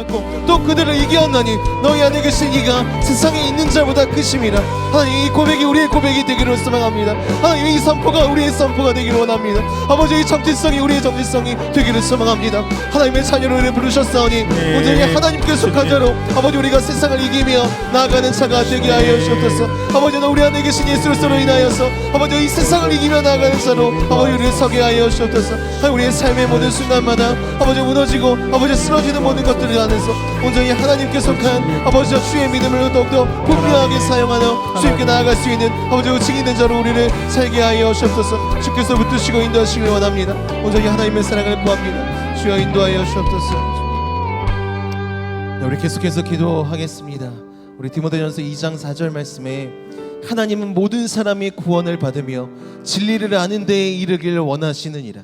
않고 또 그들을 이기었나니 너희 안에 계신 이가 세상에 있는 자보다 크심이라. 하나님, 이 고백이 우리의 고백이 되기를 소망합니다. 하나님, 이 선포가 우리의 선포가 되기를 원합니다. 아버지, 이 정체성이 우리의 정체성이 되기를 소망합니다. 하나님의 자녀로 우리를 부르셨사오니 온전히 하나님께 속한 자로 아버지 우리가 세상을 이기며 나아가는 자가 되게 하여 주옵소서. 아버지, 우리 안에 계신 예수 그리스도로 인하여서 아버지 이 세상을 이기며 나아가는 자로 아버지 우리를 서게 하여 주옵소서. 우리의 삶의 모든 순간마다 아버지 무너지고 아버지 쓰러지는 모든 것들을 안에서 온전히 하나님께 속한 아버지 주의 믿음을 더욱더 분명하게 사용하며 주님께 나아갈 수 있는 아버지 증인된 자로 우리를 살게 하여 주옵소서. 주께서 붙드시고 인도하시길 원합니다. 온전히 하나님의 사랑을 구합니다. 주여 인도하여 주옵소서. 우리 계속해서 기도하겠습니다. 우리 디모데전서 2장 4절 말씀에 하나님은 모든 사람이 구원을 받으며 진리를 아는 데에 이르기를 원하시느니라.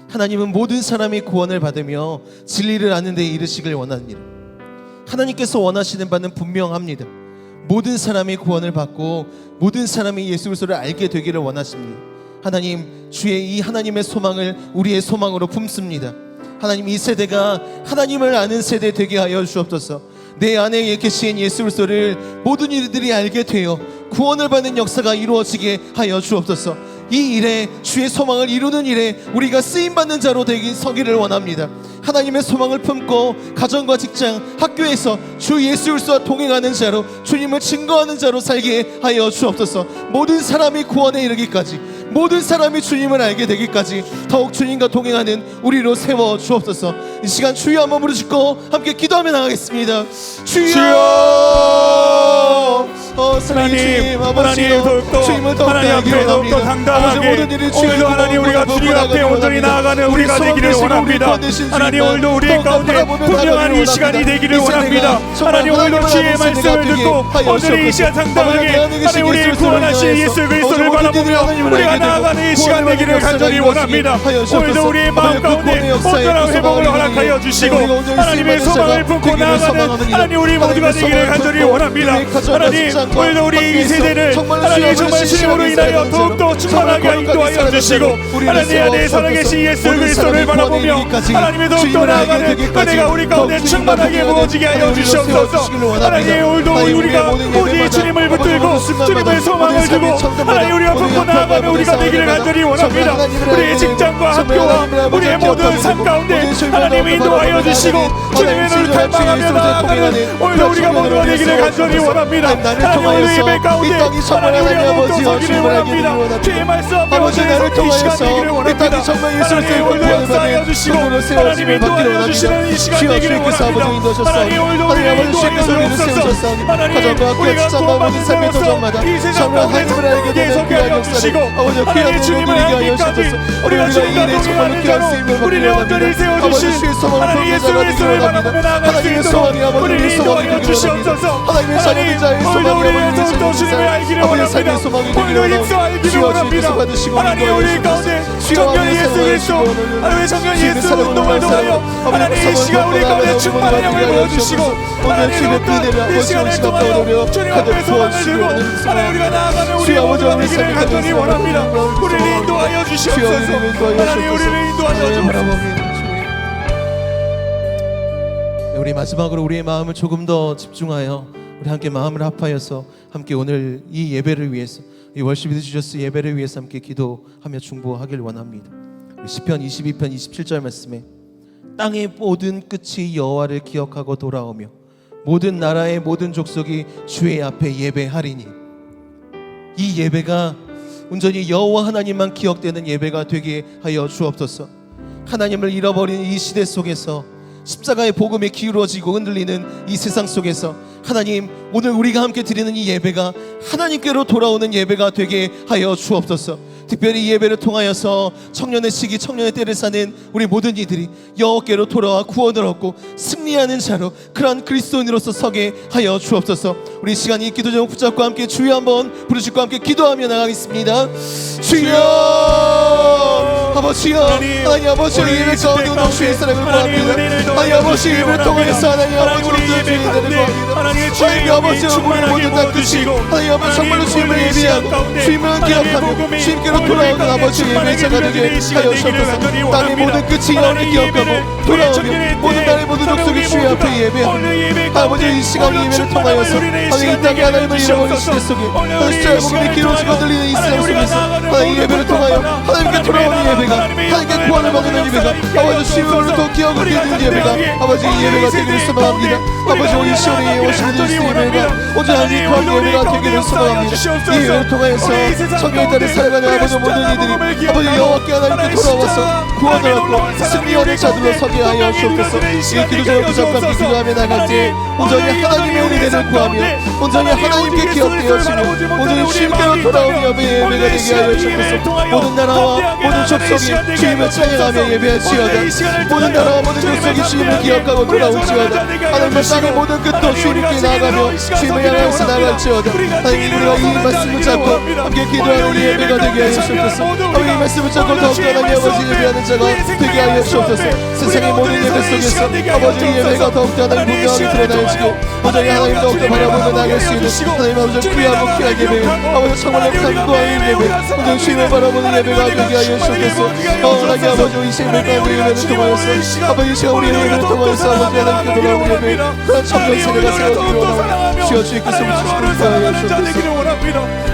하나님은 모든 사람이 구원을 받으며 진리를 아는 데에 이르시길 원하느니라. 하나님께서 원하시는 바는 분명합니다. 모든 사람이 구원을 받고 모든 사람이 예수 그리스도를 알게 되기를 원하십니다. 하나님, 주의 이 하나님의 소망을 우리의 소망으로 품습니다. 하나님, 이 세대가 하나님을 아는 세대 되게 하여 주옵소서. 내 안에 계신 예수 그리스도를 모든 이들이 알게 되어 구원을 받는 역사가 이루어지게 하여 주옵소서. 이 일에 주의 소망을 이루는 일에 우리가 쓰임받는 자로 서기를 원합니다. 하나님의 소망을 품고 가정과 직장, 학교에서 주 예수 그리스도와 동행하는 자로 주님을 증거하는 자로 살게 하여 주옵소서. 모든 사람이 구원에 이르기까지, 모든 사람이 주님을 알게 되기까지 더욱 주님과 동행하는 우리로 세워 주옵소서. 이 시간 주여 한번 부르짖고 함께 기도하며 나가겠습니다. 주여, 하나님, 주님, 아버지여, 주님을 더욱더 알기를 원합니다. 오늘도 하나님, 우리가 주님 앞에 온전히 나아가는 우리가 되기를 원합니다. 하나님, 오늘도 우리 가운데 분명한 이 시간이 되기를 원합니다. 하나님, 오늘도 주의 말씀을 듣고 온전히 이 시간 당당하게 하나님, 우리 구원하신 예수 그리스도를 바라보며 우리가 나아가는 이 시간 되기를 간절히 원합니다. 오늘도 우리의 마음 가운데 온전한 회복을 허락하여 주시고 하나님의 소망을 품고 나아가는 하나님, 우리 모두가 되기를 간절히 원합니다. 하나님, 오늘도 우리 이 세대를 하나님 정말 주님으로 인하여 더욱더 충만하게 인도하여 주시고 하나님 안에 살아계신 예수 그리스도를 바라보며 하나님의 더욱더 나아가는 은혜가 우리 가운데 충만하게 부어지게 하여 주시옵소서. 하나님, 오늘도 우리가 오직 주님을 붙들고 주님의 소망을 두고 하나님 우리가 품고 나아가는 우리가 되기를 간절히 원합니다. 우리의 직장과 학교와 우리의 모든 삶 가운데 하나님 인도하여 주시고 주님의 눈을 갈망하며 나아가는 오늘도 우리가 모두가 되기를 간절히 원합니다. 하나님, 오늘 예배 가운데 하나님 우리가 더욱더 서기를 원합니다. 주의 말씀 앞에 온전히 이 시간 되기를 원합니다. 하나님, 오늘도 역사하여 주시고 하나님 인도하여 주시는 이 시간 되기를 원합니다. 하나님, 오늘도 우리를 인도하여 주옵소서. 하나님, 우리가 구원받은 자로서 이 세상 가운데 정확하게 서게 하여 주시고 하나님, 주님을 알기까지 우리가 주님과 동행하는 자로 우리를 온전히 세워주신 하나님 예수 그리스도를 바라보며 나아갈 수 있도록 우리를 인도하여 주시옵소서. 하나님, 오늘도 우리의 더욱더 주님을 알기를 원합니다. 오늘도 역사하기를 원합니다. 하나님, 우리 가운데 정결히 예수 그리스도 하나님의 정결 예수 운동을 통하여 하나님 이 시간 우리 가운데 충만한 영을 보여주시고 하나님 이 시간을 통하여 주님 앞에 소망을 들고 하나님 우리가 나아가는 우리 모두가 되기를 간절히 원합니다. 우리를 인도하여 주시옵소서. 하나님, 우리를 인도하여 주옵소서. 우리 마지막으로 우리의 마음을 조금 더 집중하여 우리 함께 마음을 합하여서 함께 오늘 이 예배를 위해서, 이 월십 위드 지저스 예배를 위해서 함께 기도하며 중보하길 원합니다. 시편 22편 27절 말씀에 땅의 모든 끝이 여호와를 기억하고 돌아오며 모든 나라의 모든 족속이 주의 앞에 예배하리니. 이 예배가 온전히 여호와 하나님만 기억되는 예배가 되게 하여 주옵소서. 하나님을 잃어버린 이 시대 속에서 십자가의 복음에 기울어지고 흔들리는 이 세상 속에서 하나님, 오늘 우리가 함께 드리는 이 예배가 하나님께로 돌아오는 예배가 되게 하여 주옵소서. 특별히 이 예배를 통하여서 청년의 시기, 청년의 때를 사는 우리 모든 이들이 여호와께로 돌아와 구원을 얻고 승리하는 자로 그러한 그리스도인으로서 서게 하여 주옵소서. 우리 시간 이 기도 제목 붙잡고 함께 주여 한번 부르시고 함께 기도하며 나가겠습니다. 주여, 아버지여, 하나님 아버지, 예배 가운데 오늘 주의 사랑을 구합니다. 하나님 아버지, 예배를 통하여서 하나님 아버지 우리 예배 가운데 하나님 아버지 우리 모두 다 끝이고 하나님 아버지 정말로 주님을 예배하고 주님을 기억하며 주님께로 돌아오는 아버지 예배자가 되게 하여 주옵소서. 땅의 모든 끝이 여호와를 기억하고 돌아오며 모든 나라의 모든 족속이 주의 앞에 예배합니다. 아버지 이 시간 예배를 통하여서 하나님 이 땅에 하나님을 잃어버린 시대 속에 하나님 숫자의 복음이 길어지고 들리는 이 세상 속에서 하나님 예배를 통하여 하나님께 돌아오는 예배가 하나님께 구원을 받는 예배가 아버지 주님으로부터 기억을 드리는 예배가 아버지 이 예배가 되기를 소망합니다. 아버지 오늘 시온에 오시는 주님 예배가 오직 하나님 구원 예배가 되기를 소망합니다. 이 예배를 통하여서 성경의 딸에 살아가는 아버지 모든 이들이 아버지 여호와께 하나님께 돌아와서 구원을 얻고 승리하는 자들로 서게 하여 주옵소서. 이 기도자를 부족함 기도하며 나갈 때 온전히 하나님의 은혜를 구하며 온전히 하나님께 기억되어지며 온전히 주님께로 돌아오는 예배가 되게 하여 주옵소서. 모든 나라와 모든 족속이 주님을 찬양하며 예배할지어다. 모든 나라와 모든 족속이 주님을 기억하고 돌아올지어다. 하나님의 땅의 모든 끝도 주님께 나아가며 주님을 향해서 나갈지어다. 하나님 우리가 이 말씀을 잡고 함께 기도하는 우리 예배가 되게 하여 주옵소서. 아버지 이 말씀을 잡고 더욱 하나님 아버지 예배하는 자가 되게 하여 주옵소서. 세상의 모든 예배 속에서 아버지 예배가 더욱더 하나님 분명하게 드러나시고 온전히 하나님 더욱더 바라보며 나갈 수 있는 하나님 아버지 귀하고 귀한 예배 아버지 정말 강구하는 예배 온전히 주님을 바라보는 예배가 되게 하여 주옵소서. 하나님 아버지 이 생명 가운데 예배를 통하여서 아버지 이 시간 우리 예배를 통하여서 아버지 하나님께 돌아오는 예배 그런 청년 세대가 세워지기를 원하오니 주여 주께서 우리 주시는 하여 주옵소서.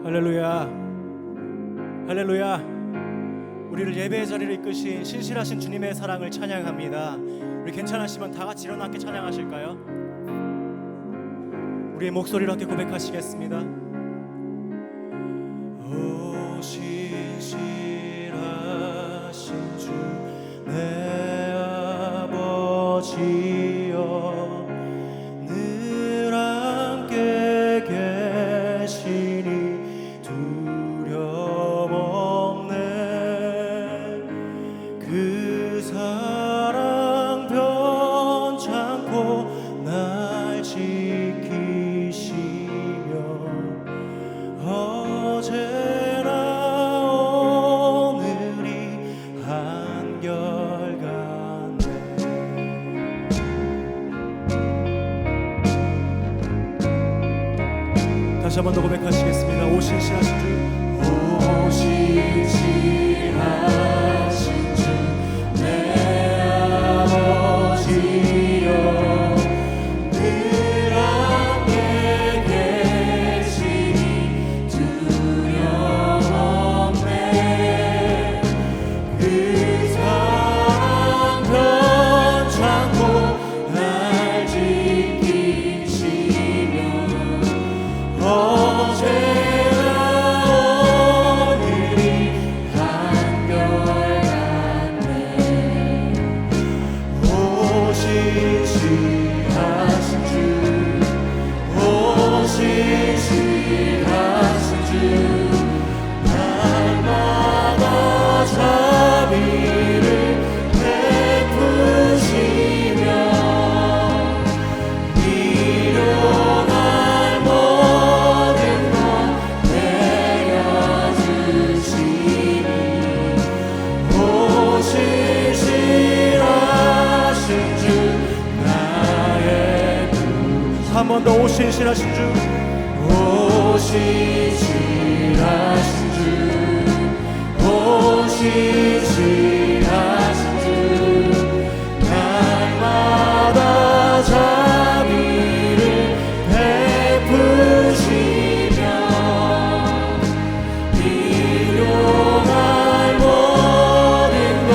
할렐루야, 할렐루야. 우리를 예배의 자리를 이끄신 신실하신 주님의 사랑을 찬양합니다. 우리 괜찮으시면 다 같이 일어나 함께 찬양하실까요? 우리의 목소리로 함께 고백하시겠습니다. 오 신실하신 주 내 아버지여 늘 함께 계시니 두려움 없네. 그 사랑 변찮고 날 지키시며 어제나 오늘이 한결같네. 다시 한 번 더 고백하시겠습니다. 오 신실하신 주, 오 신실하신 주 내 아버지여 늘 함께 계시니 두려움 없네. 그 사랑 변찮고 날 지키시며 어제나 오늘이 한결같네. 오 신실하신 주, 오 신실하신 주 날마다 자비를 베푸시며 미련한 모든 것 내려주시니 오 신실하신 주 나의 구. 한 번 더 오 신실하신 주, 오 신실하신 주, 오 신실하신 주 날마다 자비를 베푸시며 일용할 모든 것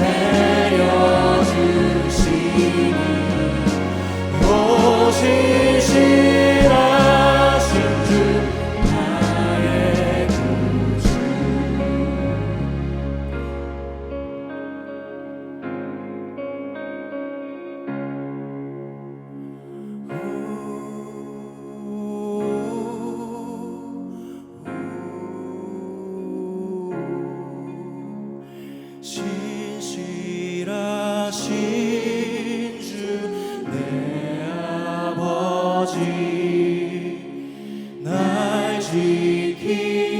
내려주시니 오 신실하신 주 나의 구주.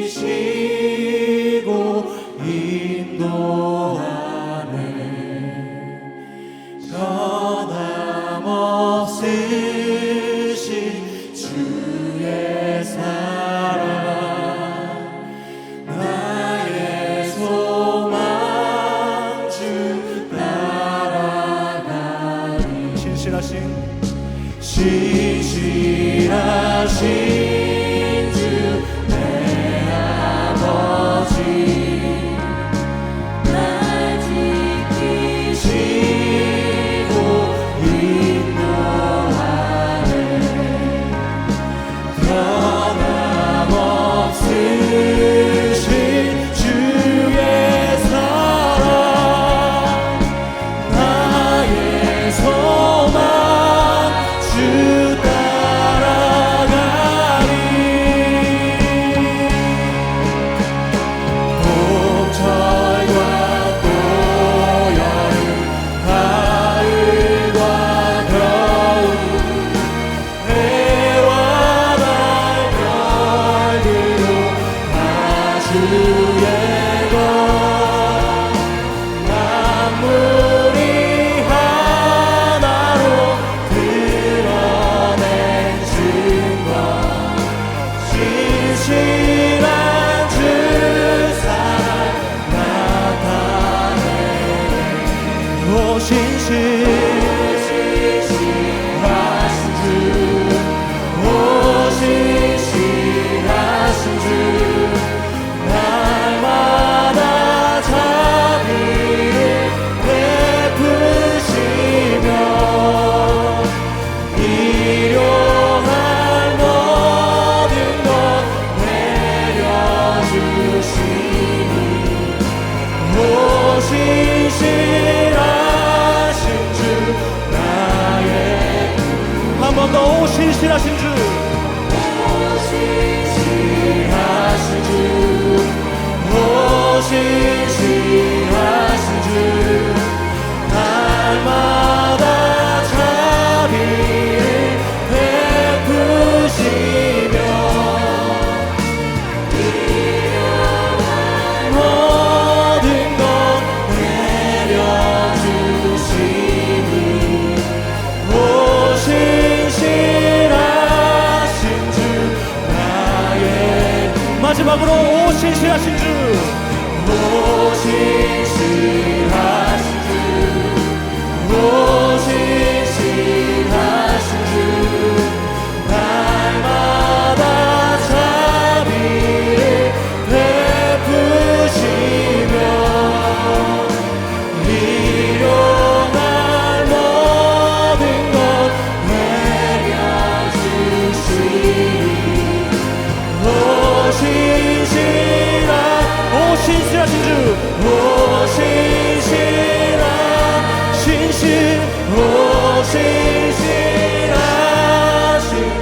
지키시고 인도하네. 변함없으신 주의 사랑 나의 소망 주 따라가리. 신실하신 주 내 아버지 날 지키시고 인도하네. 변함없으신 주의 사랑 나의 소망 주 따라가리. 봄철과 또 여름 가을과 겨울 해와 달 별들로 다 주의 것 만물이 하나로 드러낸 증거 신실한 주 사랑 나타내. 오 신실하신 주, 오 신실하신 주 날마다 자비를 베푸시며 일용할 모든 것 내려주시니. 오 신실하신 주 나의 한 번 더. 오 신실하신 주, 오 신실하신 주, 오 신실하신 주 날마다 자비를 베푸시며 모든 것 내려주시니. 오 신실하신 주 나의 마지막으로 오 신실하신 주, 오 신실하신 주, 오 신실하신 주 날마다 자비를 베푸시며 일용할 모든 것 내려주시니. 오 신실하신 주, 오 신실하신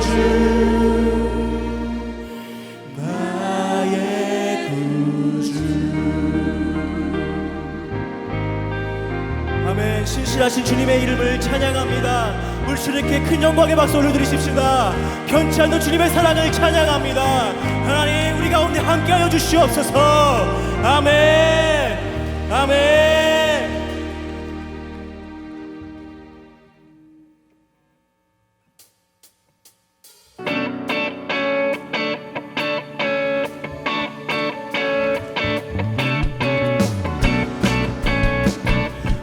주 나의 구주. 아멘. 신실하신 주님의 이름을 찬양합니다. 물수있게 큰 영광의 박수 올려드리십시다. 변치 않는 주님의 사랑을 찬양합니다. 하나님 우리 가운데 함께하여 주시옵소서. 아멘. 아멘.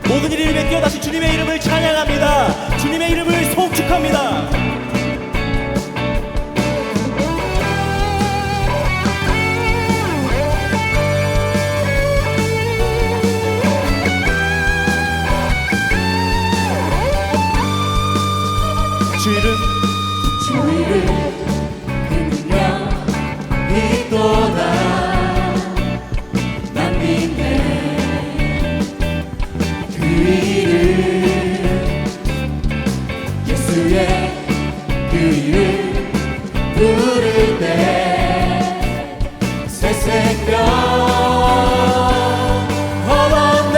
모든 일 위에 뛰어다신 주님의 이름을 찬양합니다. 주님의 이름을 송축합니다. 주 이름 그 능력 있도다. 난 믿네. 그 이름 예수의 그 이름 부를 때 새 생명 얻었네.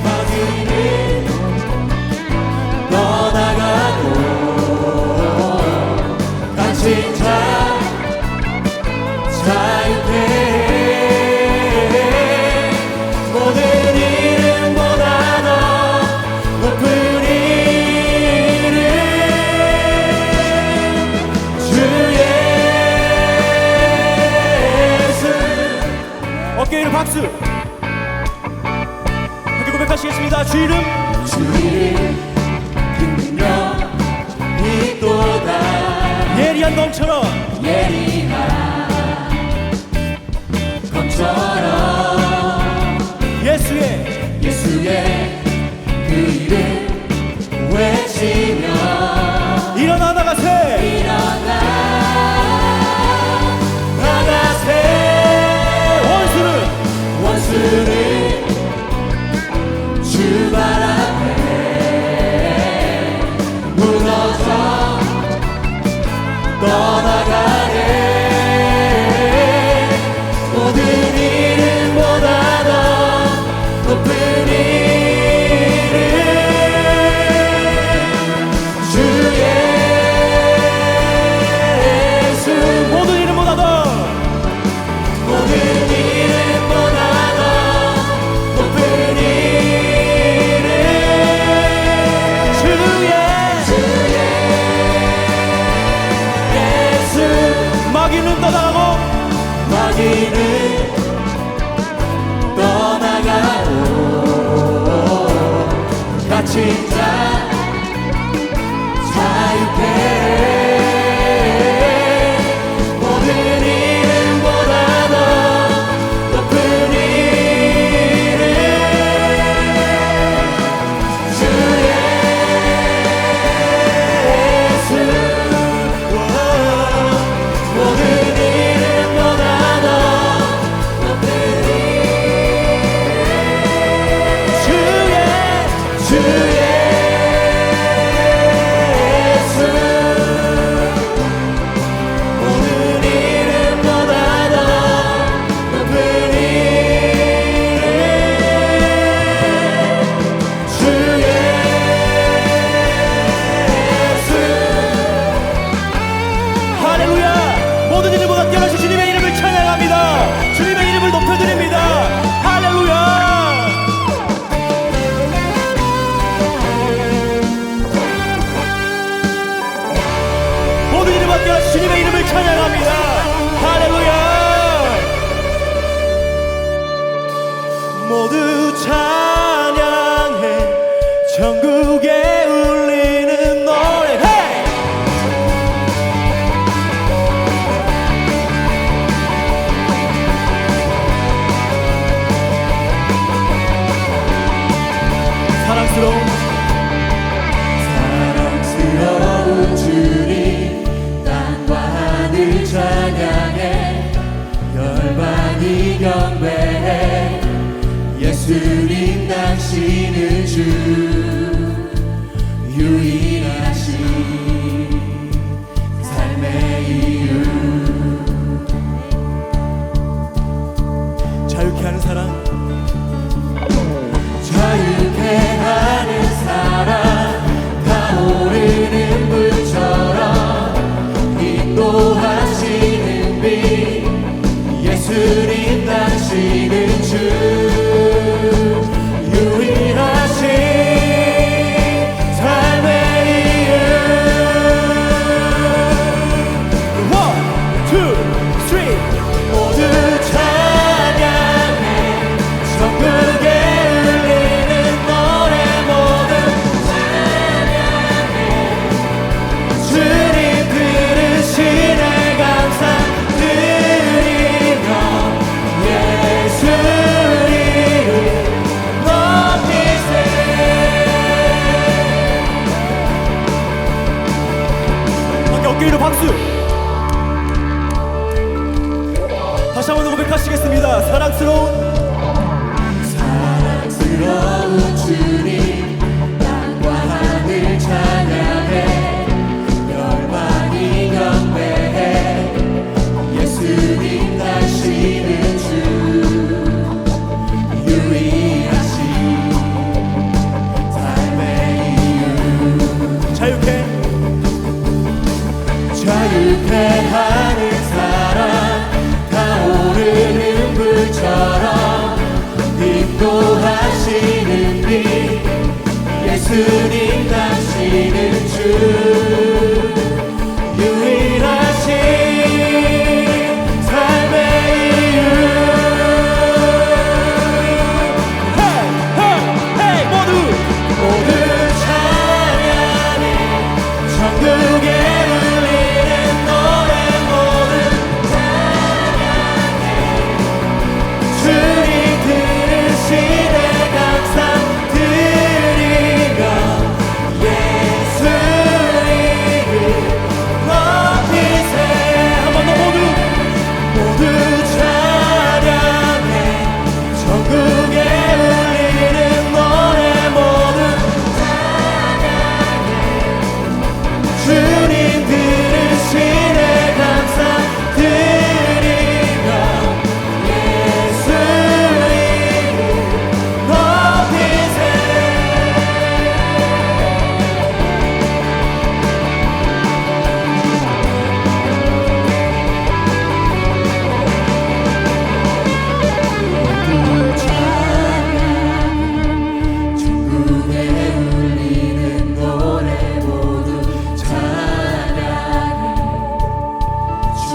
어디는 떠나가고 갇힌 자 박수. 함께 고백하시겠습니다. 주 이름 분명히도다. 예리한 검처럼 예수의 그 이름 외치며 일어나 나가세. 나가세. 원수는 주 발 앞에 무너져 떠나가네. 모든 이름보다 더 높은 이름 주 예수. 모든 이름보다 더 모든 이름보다 더 높은 이름 주 예수. 마귀는 떠나가고 마귀는 떠나가고 갇힌 자 자유케. 모든 이름보다 더 높은 이름 주 예수. 모든 이름보다 더 높은 이름 주 예수. 모든 이름보다 더 높은 이름 주 예수. 할렐루야. 모든 이름보다 뛰어나신 주님의 이름을 찬양합니다. 주님의 이름을 높여드립니다. 할렐루야. 모든 이름보다 뛰어나신 주님의 이름을 찬양합니다. 할렐루야. 모두 찬양해 전국에 울리는 노래. 헤이! 사랑스러운 주님 땅과 하늘 찬양해 열반이 경배해. 예수님 당신은 주 유일하신 삶의 이유. 자유케 하는 사랑, 자유케 하는 사랑 타오르는 불처럼 인도하시는 빛. 예수님 당신은 주 유일하신 삶의 이유. One, two, three. 모두 찬양해 전국에 울리는 노래. 모두 찬양해 주님 들으시네 감사 드리며 예수 이름 높이세. 함께 어깨 위로 박수. 다시 한번 고백하시겠습니다. 사랑스러운 주님 땅과 하늘 찬양해 열반이 경배해. 예수님 당신은 주 유일하신 삶의 이유. 자유케 하는 사랑 타오르는 불처럼 인도하시는 빛. 예수님 당신은 주 유일하신 삶의 이유.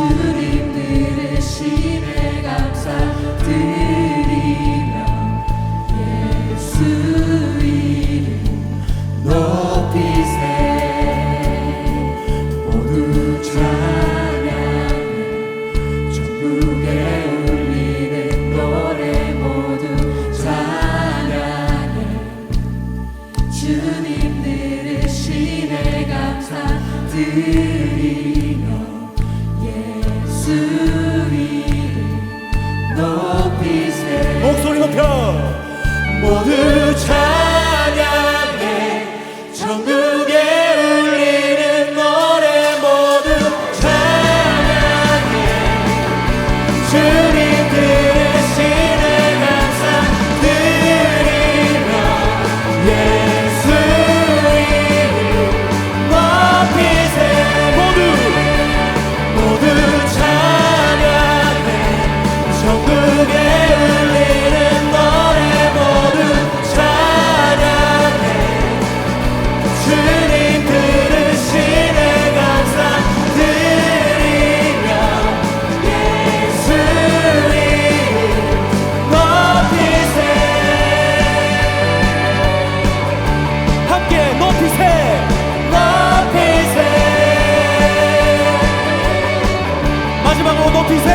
주님 들으시네 감사드리며 예수 이름 높이세 모두 찬양해 전국에 울리는 노래 모두 찬양해 주님 들으시네 감사드리며 예수 이름 높이세 목소리 높여 모두 찬양해 전국에 울리는 노래 모두 찬양해 주님 들으시네 감사드리며 예수 이름 높이세 모두 찬양해 전국에 울리는 노래 모두 찬양해 주님 들으시네 감사드리며 예수 이름 높이세 함께 높이세 높이세 마지막으로 높이세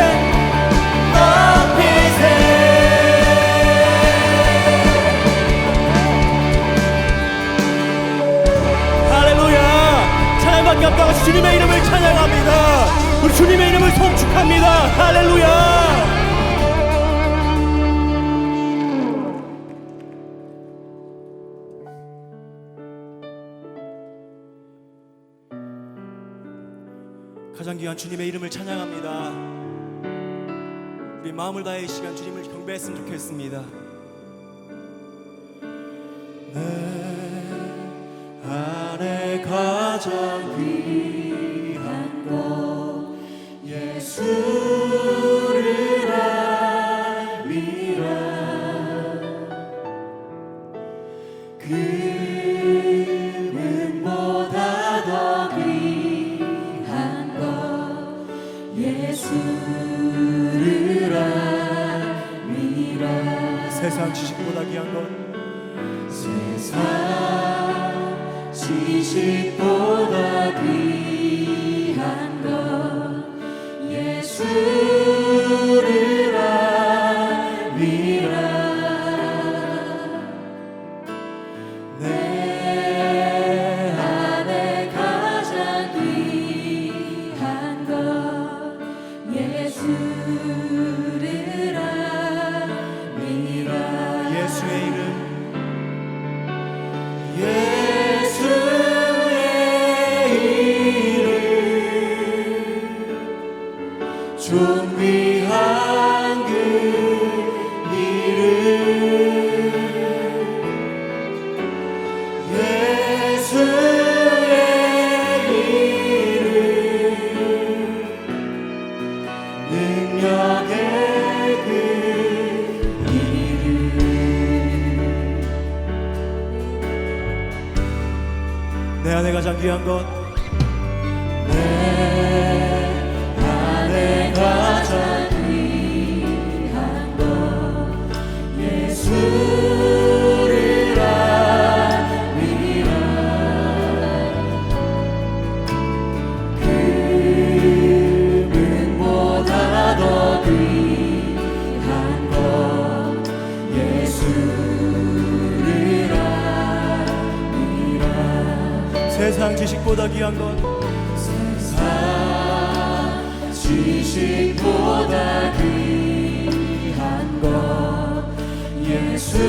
높이세 할렐루야 찬양밖에 없다고 주님의 이름을 찬양합니다. 우리 주님의 이름을 송축합니다. 할렐루야. 가장 귀한 주님의 이름을 찬양합니다. 우리 마음을 다해 이 시간 주님을 경배했으면 좋겠습니다. 안에 가장 귀한 것 예수를 알미라 금은보다 더 귀한 것 예수를 알미라 세상 지식보다 귀한 것 세상 지식보다 귀한 것 예수를 알미라 내 안에 가장 귀한 것 예수를 알미라 예수의 이름 예수의 이름 존귀한 그 이름 예수의 이름 능력의 그 이름 내 안에 가장 귀한 것 내 안에 가장 귀한 것 예수를 알미라 금은보다 더 귀한 것 예수를 알미라 세상 지식보다 귀한 것 세상 지식보다 귀한 것 예수를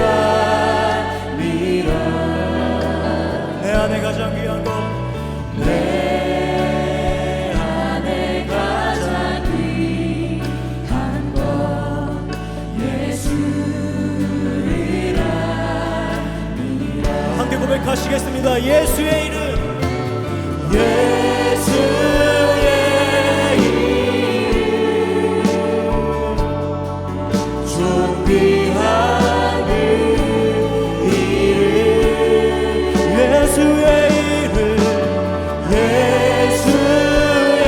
알미라 내 안에 가장 귀한 것 내 안에 가장 귀한 것 예수를 알미라 함께 고백하시겠습니다. 예수의 이름 예수의 이름 존귀한 그 이름 예수의 이름 예수의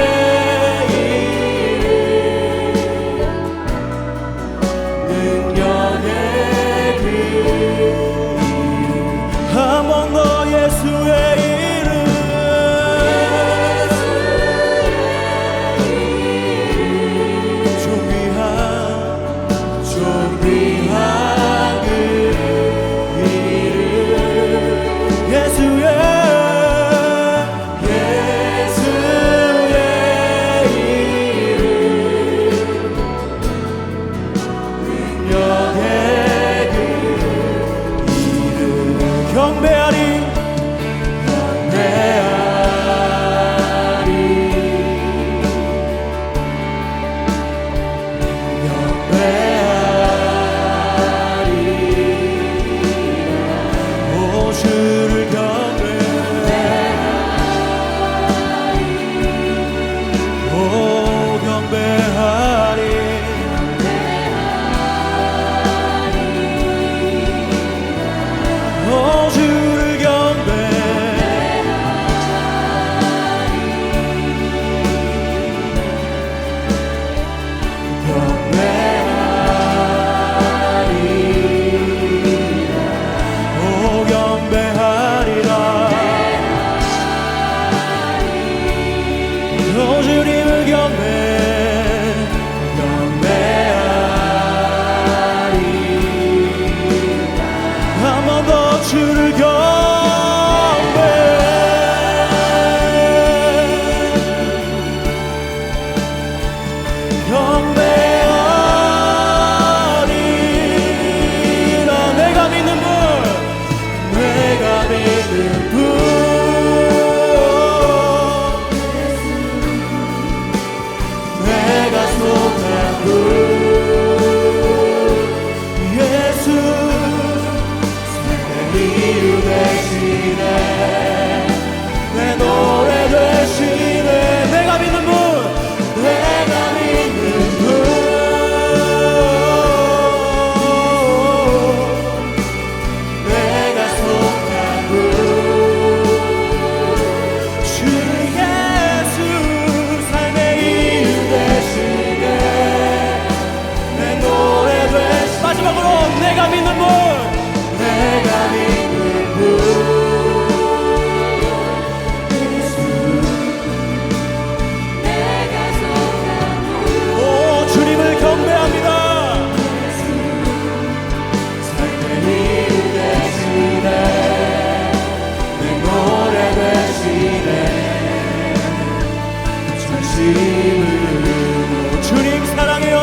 진심으로 주님 사랑해요.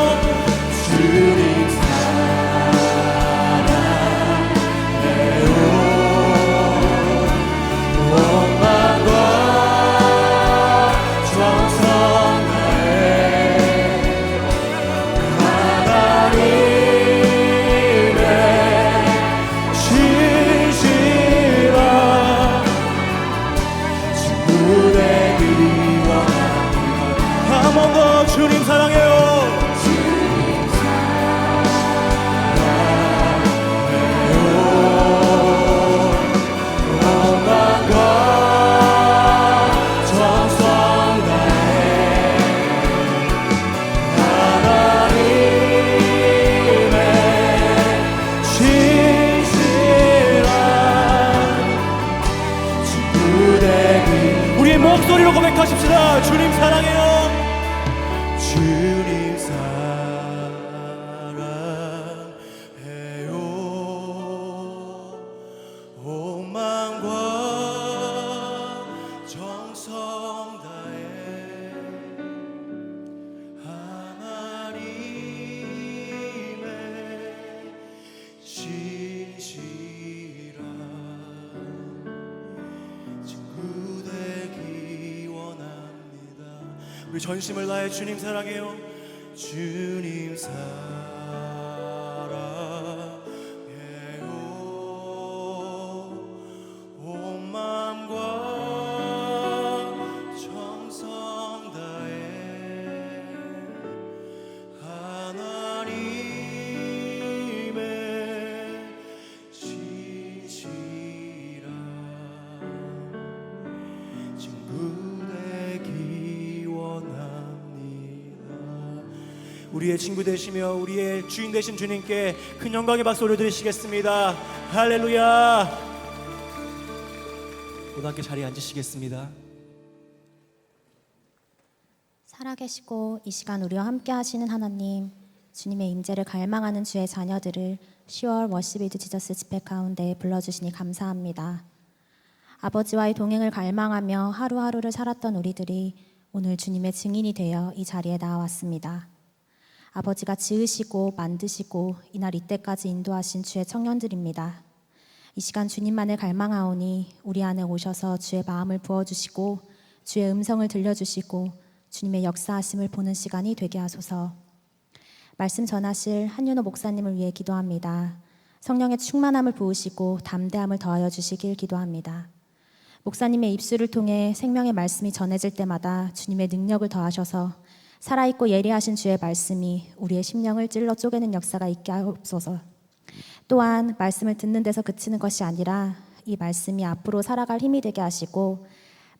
주님 사랑해요. 온 마음과 정성 다해 하나님의 진실한 친구되기 원합니다. 한 번 더 주님 사랑해요. 우리의 목소리로 고백하십시다. 주님 사랑해요. 주님 사랑해요. 온 마음과 정성 다해 하나님의 진실한 친구 되기 원합니다. 우리 전심을 다해 주님 사랑해요. 주님 사랑해요. 온 마음과 정성 다해 하나님의 진실한 친구 되기 원합니다. 우리의 친구 되시며 우리의 주인 되신 주님께 큰 영광의 박수 올려드리시겠습니다. 할렐루야. 모두 함께 자리에 앉으시겠습니다. 살아계시고 이 시간 우리와 함께 하시는 하나님, 주님의 임재를 갈망하는 주의 자녀들을 10월 워십 위드 지저스 집회 가운데 불러주시니 감사합니다. 아버지와의 동행을 갈망하며 하루하루를 살았던 우리들이 오늘 주님의 증인이 되어 이 자리에 나왔습니다. 아버지가 지으시고 만드시고 이날 이때까지 인도하신 주의 청년들입니다. 이 시간 주님만을 갈망하오니 우리 안에 오셔서 주의 마음을 부어주시고 주의 음성을 들려주시고 주님의 역사하심을 보는 시간이 되게 하소서. 말씀 전하실 한윤호 목사님을 위해 기도합니다. 성령의 충만함을 부으시고 담대함을 더하여 주시길 기도합니다. 목사님의 입술을 통해 생명의 말씀이 전해질 때마다 주님의 능력을 더하셔서 살아있고 예리하신 주의 말씀이 우리의 심령을 찔러 쪼개는 역사가 있게 하옵소서. 또한 말씀을 듣는 데서 그치는 것이 아니라 이 말씀이 앞으로 살아갈 힘이 되게 하시고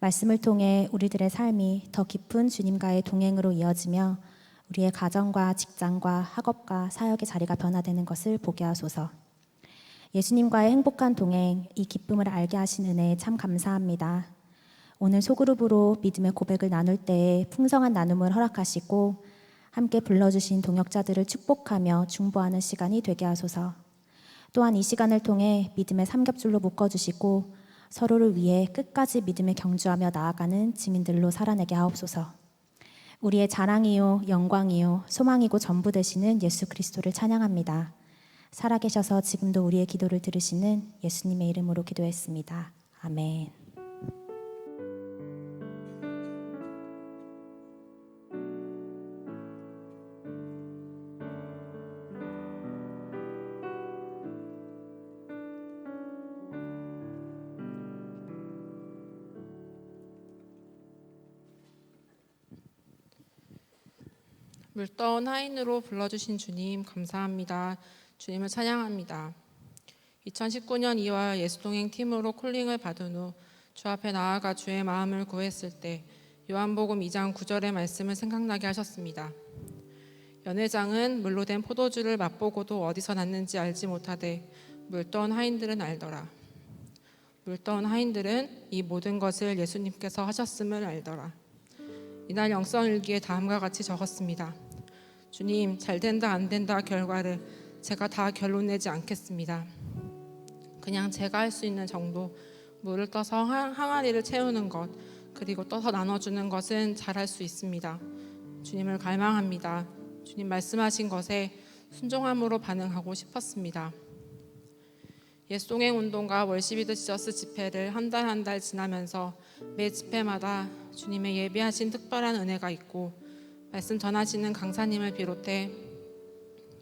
말씀을 통해 우리들의 삶이 더 깊은 주님과의 동행으로 이어지며 우리의 가정과 직장과 학업과 사역의 자리가 변화되는 것을 보게 하소서. 예수님과의 행복한 동행, 이 기쁨을 알게 하신 은혜에 참 감사합니다. 오늘 소그룹으로 믿음의 고백을 나눌 때에 풍성한 나눔을 허락하시고 함께 불러주신 동역자들을 축복하며 중보하는 시간이 되게 하소서. 또한 이 시간을 통해 믿음의 삼겹줄로 묶어주시고 서로를 위해 끝까지 믿음에 경주하며 나아가는 증인들로 살아내게 하옵소서. 우리의 자랑이요 영광이요 소망이고 전부 되시는 예수 그리스도를 찬양합니다. 살아계셔서 지금도 우리의 기도를 들으시는 예수님의 이름으로 기도했습니다. 아멘. 물떠온 하인으로 불러주신 주님 감사합니다. 주님을 찬양합니다. 2019년 2월 예수동행 팀으로 콜링을 받은 후 주 앞에 나아가 주의 마음을 구했을 때 요한복음 2장 9절의 말씀을 생각나게 하셨습니다. 연회장은 물로 된 포도주를 맛보고도 어디서 났는지 알지 못하되 물떠온 하인들은 알더라. 물떠온 하인들은 이 모든 것을 예수님께서 하셨음을 알더라. 이날 영성일기에 다음과 같이 적었습니다. 주님, 잘 된다 안 된다 결과를 제가 다 결론 내지 않겠습니다. 그냥 제가 할 수 있는 정도, 물을 떠서 항아리를 채우는 것, 그리고 떠서 나눠주는 것은 잘할 수 있습니다. 주님을 갈망합니다. 주님 말씀하신 것에 순종함으로 반응하고 싶었습니다. 예수동행 운동과 월십 위드 지저스 집회를 한 달 지나면서 매 집회마다 주님의 예비하신 특별한 은혜가 있고 말씀 전하시는 강사님을 비롯해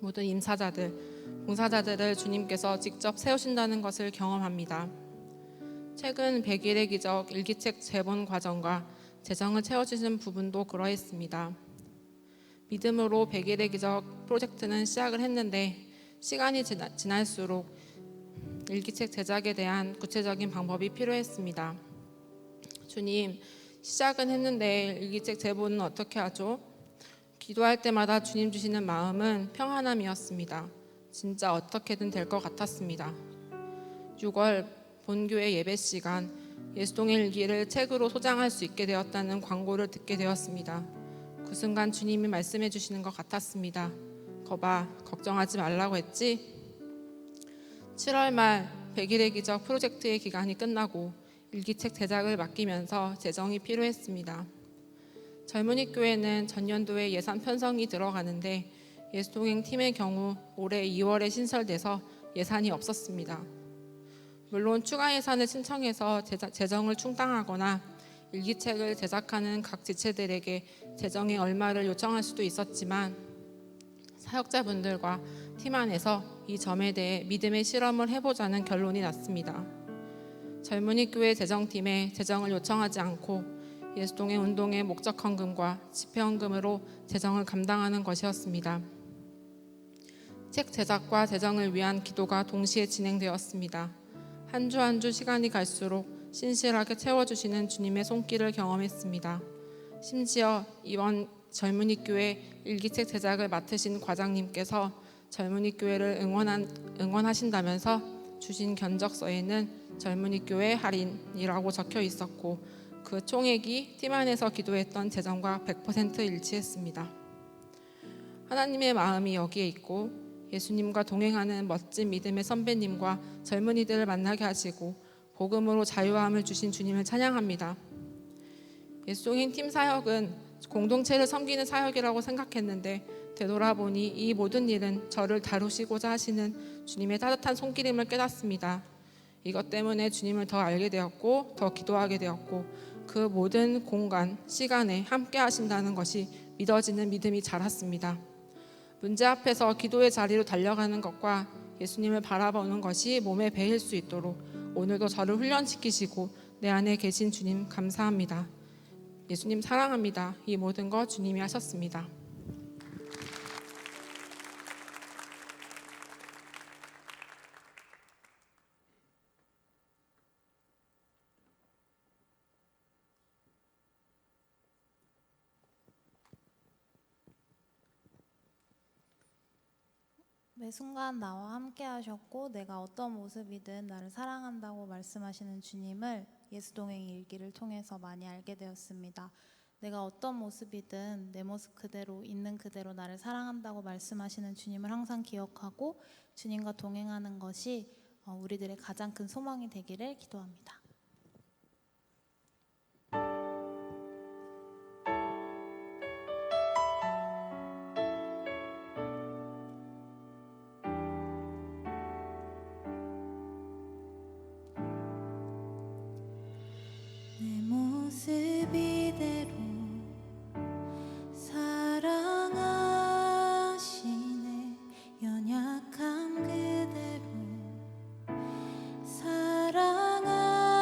모든 임사자들, 봉사자들을 주님께서 직접 세우신다는 것을 경험합니다. 최근 100일의 기적 일기책 제본 과정과 재정을 채워주신 부분도 그러했습니다. 믿음으로 100일의 기적 프로젝트는 시작을 했는데 시간이 지날수록 일기책 제작에 대한 구체적인 방법이 필요했습니다. 주님, 시작은 했는데 일기책 제본은 어떻게 하죠? 기도할 때마다 주님 주시는 마음은 평안함이었습니다. 진짜 어떻게든 될 것 같았습니다. 6월 본교회 예배 시간 예수동의 일기를 책으로 소장할 수 있게 되었다는 광고를 듣게 되었습니다. 그 순간 주님이 말씀해 주시는 것 같았습니다. 거봐, 걱정하지 말라고 했지? 7월 말 100일의 기적 프로젝트의 기간이 끝나고 일기책 제작을 맡기면서 재정이 필요했습니다. 젊은이 교회는 전년도에 예산 편성이 들어가는데 예수동행 팀의 경우 올해 2월에 신설돼서 예산이 없었습니다. 물론 추가 예산을 신청해서 재정을 충당하거나 일기책을 제작하는 각 지체들에게 재정의 얼마를 요청할 수도 있었지만 사역자분들과 팀 안에서 이 점에 대해 믿음의 실험을 해보자는 결론이 났습니다. 젊은이 교회 재정팀에 재정을 요청하지 않고 예수동의 운동의 목적 헌금과 집회 헌금으로 재정을 감당하는 것이었습니다. 책 제작과 재정을 위한 기도가 동시에 진행되었습니다. 한 주 한 주 시간이 갈수록 신실하게 채워주시는 주님의 손길을 경험했습니다. 심지어 이번 젊은이 교회 일기책 제작을 맡으신 과장님께서 젊은이 교회를 응원하신다면서 주신 견적서에는 젊은이 교회 할인이라고 적혀 있었고 그 총액이 팀 안에서 기도했던 재정과 100% 일치했습니다. 하나님의 마음이 여기에 있고 예수님과 동행하는 멋진 믿음의 선배님과 젊은이들을 만나게 하시고 복음으로 자유함을 주신 주님을 찬양합니다. 예수동행 팀 사역은 공동체를 섬기는 사역이라고 생각했는데 되돌아보니 이 모든 일은 저를 다루시고자 하시는 주님의 따뜻한 손길임을 깨닫습니다. 이것 때문에 주님을 더 알게 되었고 더 기도하게 되었고 그 모든 공간, 시간에 함께 하신다는 것이 믿어지는 믿음이 자랐습니다. 문제 앞에서 기도의 자리로 달려가는 것과 예수님을 바라보는 것이 몸에 배일 수 있도록 오늘도 저를 훈련시키시고 내 안에 계신 주님 감사합니다. 예수님 사랑합니다. 이 모든 것 주님이 하셨습니다. 매 순간 나와 함께 하셨고 내가 어떤 모습이든 나를 사랑한다고 말씀하시는 주님을 예수동행 일기를 통해서 많이 알게 되었습니다. 내가 어떤 모습이든 내 모습 그대로 있는 그대로 나를 사랑한다고 말씀하시는 주님을 항상 기억하고 주님과 동행하는 것이 우리들의 가장 큰 소망이 되기를 기도합니다. 내 모습 이대로 사랑하시네 연약함 그대로 사랑하시네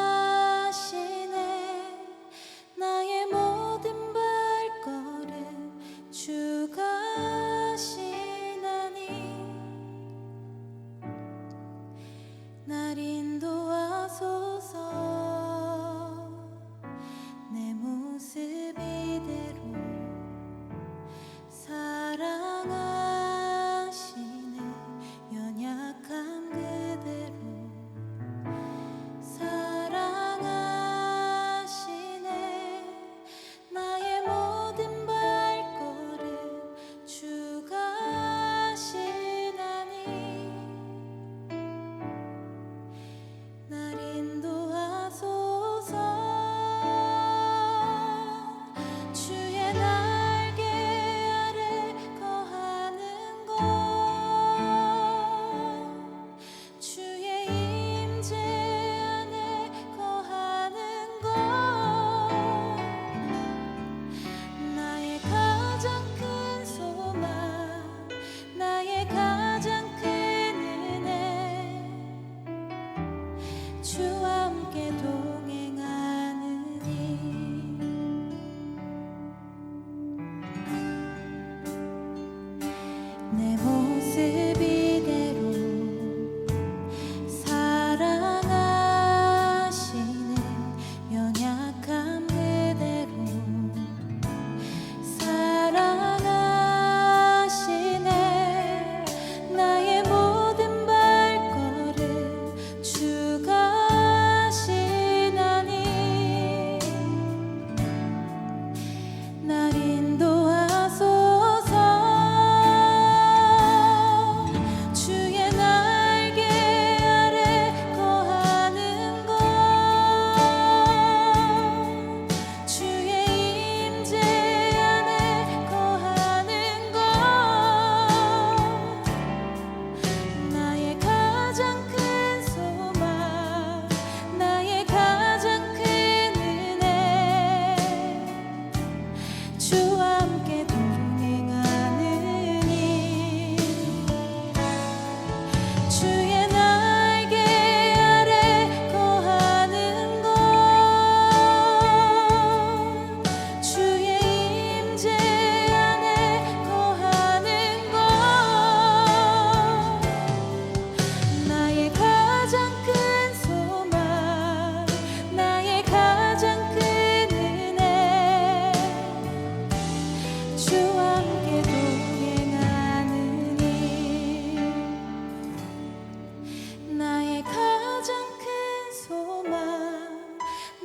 주와 함께 동행하는 일 나의 가장 큰 소망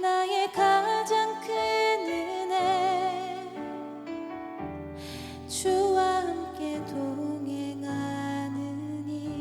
나의 가장 큰 은혜 주와 함께 동행하는 일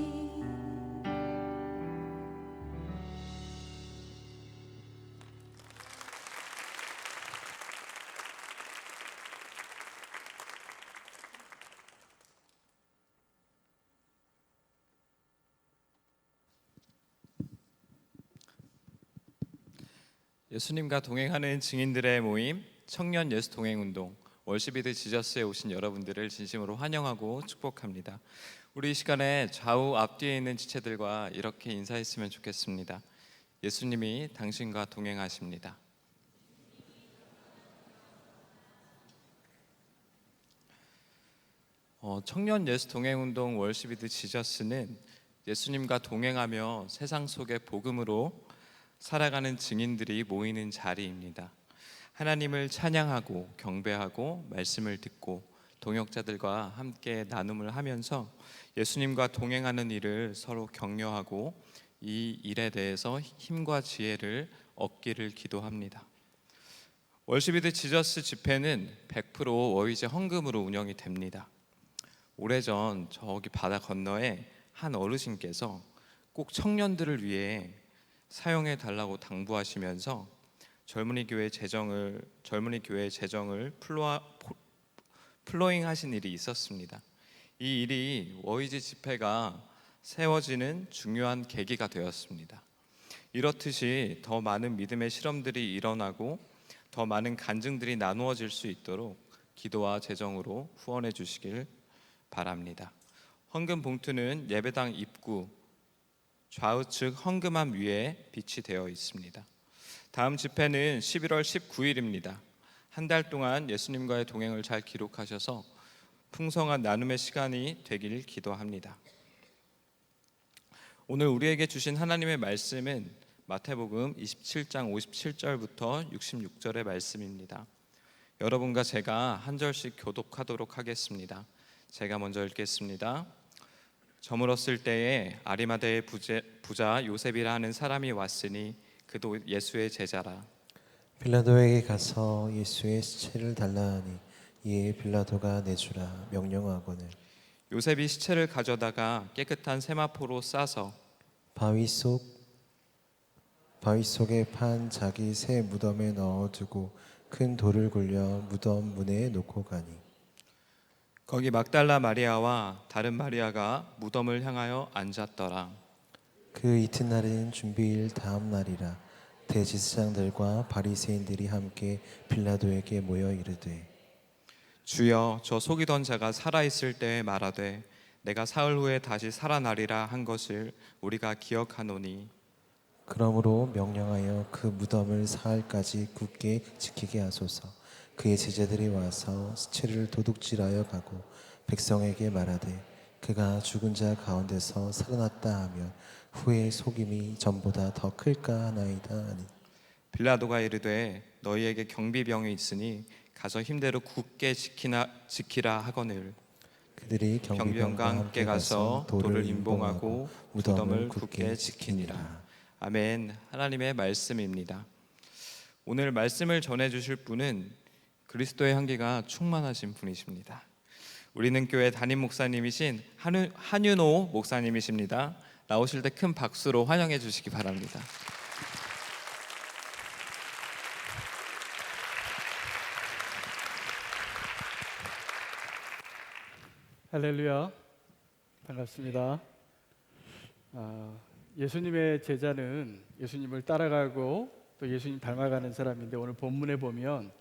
예수님과 동행하는 증인들의 모임 청년 예수 동행 운동 월시비드 지저스에 오신 여러분들을 진심으로 환영하고 축복합니다. 우리 이 시간에 좌우 앞뒤에 있는 지체들과 이렇게 인사했으면 좋겠습니다. 예수님이 당신과 동행하십니다. 청년 예수 동행 운동 월시비드 지저스는 예수님과 동행하며 세상 속의 복음으로 살아가는 증인들이 모이는 자리입니다. 하나님을 찬양하고 경배하고 말씀을 듣고 동역자들과 함께 나눔을 하면서 예수님과 동행하는 일을 서로 격려하고 이 일에 대해서 힘과 지혜를 얻기를 기도합니다. 월시비드 지저스 집회는 100% 워이제 헌금으로 운영이 됩니다. 오래전 저기 바다 건너에 한 어르신께서 꼭 청년들을 위해 사용해 달라고 당부하시면서 젊은이 교회 재정을 플로잉 하신 일이 있었습니다. 이 일이 워이즈 집회가 세워지는 중요한 계기가 되었습니다. 이렇듯이 더 많은 믿음의 실험들이 일어나고 더 많은 간증들이 나누어질 수 있도록 기도와 재정으로 후원해 주시길 바랍니다. 헌금 봉투는 예배당 입구 좌우측 헌금함 위에 비치되어 있습니다. 다음 집회는 11월 19일입니다. 한 달 동안 예수님과의 동행을 잘 기록하셔서 풍성한 나눔의 시간이 되길 기도합니다. 오늘 우리에게 주신 하나님의 말씀은 마태복음 27장 57절부터 66절의 말씀입니다. 여러분과 제가 한 절씩 교독하도록 하겠습니다. 제가 먼저 읽겠습니다. 저물었을 때에 아리마대의 부자 요셉이라 하는 사람이 왔으니 그도 예수의 제자라. 빌라도에게 가서 예수의 시체를 달라 하니 이에 빌라도가 내주라 명령하거늘 요셉이 시체를 가져다가 깨끗한 세마포로 싸서 바위 속에 판 자기 새 무덤에 넣어두고 큰 돌을 굴려 무덤 문에 놓고 가니 거기 막달라 마리아와 다른 마리아가 무덤을 향하여 앉았더라. 그 이튿날은 준비일 다음 날이라 대제사장들과 바리새인들이 함께 빌라도에게 모여 이르되 주여 저 속이던 자가 살아있을 때에 말하되 내가 사흘 후에 다시 살아나리라 한 것을 우리가 기억하노니 그러므로 명령하여 그 무덤을 사흘까지 굳게 지키게 하소서. 그의 제자들이 와서 시체를 도둑질하여 가고 백성에게 말하되 그가 죽은 자 가운데서 살아났다 하면 후에 속임이 전보다 더 클까 하나이다 하니 빌라도가 이르되 너희에게 경비병이 있으니 가서 힘대로 굳게 지키라 하거늘 그들이 경비병과 함께 가서 돌을 임봉하고 무덤을 굳게 지키니라. 아멘. 하나님의 말씀입니다. 오늘 말씀을 전해주실 분은 그리스도의 향기가 충만하신 분이십니다. 우리는 교회 담임 목사님이신 한윤호 목사님이십니다. 나오실 때 큰 박수로 환영해 주시기 바랍니다. 할렐루야, 반갑습니다. 예수님의 제자는 예수님을 따라가고 또 예수님 닮아가는 사람인데 오늘 본문에 보면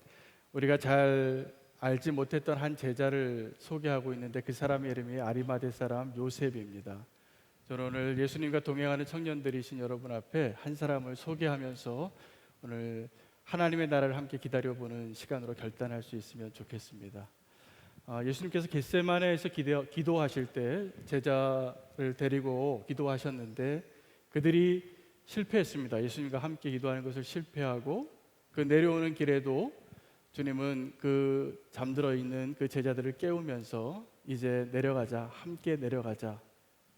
우리가 잘 알지 못했던 한 제자를 소개하고 있는데 그 사람의 이름이 아리마대 사람 요셉입니다. 저는 오늘 예수님과 동행하는 청년들이신 여러분 앞에 한 사람을 소개하면서 오늘 하나님의 나라를 함께 기다려보는 시간으로 결단할 수 있으면 좋겠습니다. 예수님께서 겟세마네에서 기도하실 때 제자를 데리고 기도하셨는데 그들이 실패했습니다. 예수님과 함께 기도하는 것을 실패하고 그 내려오는 길에도 주님은 그 잠들어 있는 그 제자들을 깨우면서 이제 내려가자, 함께 내려가자,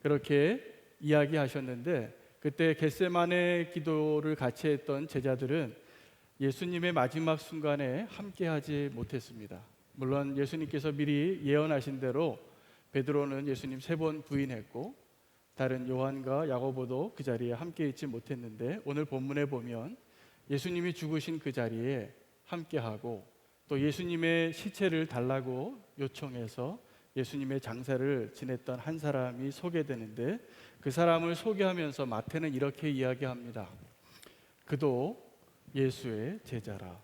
그렇게 이야기하셨는데, 그때 겟세마네 기도를 같이 했던 제자들은 예수님의 마지막 순간에 함께하지 못했습니다. 물론 예수님께서 미리 예언하신 대로 베드로는 예수님 3번 부인했고 다른 요한과 야고보도 그 자리에 함께 있지 못했는데, 오늘 본문에 보면 예수님이 죽으신 그 자리에 함께하고 또 예수님의 시체를 달라고 요청해서 예수님의 장사를 지냈던 한 사람이 소개되는데, 그 사람을 소개하면서 마태는 이렇게 이야기합니다. 그도 예수의 제자라.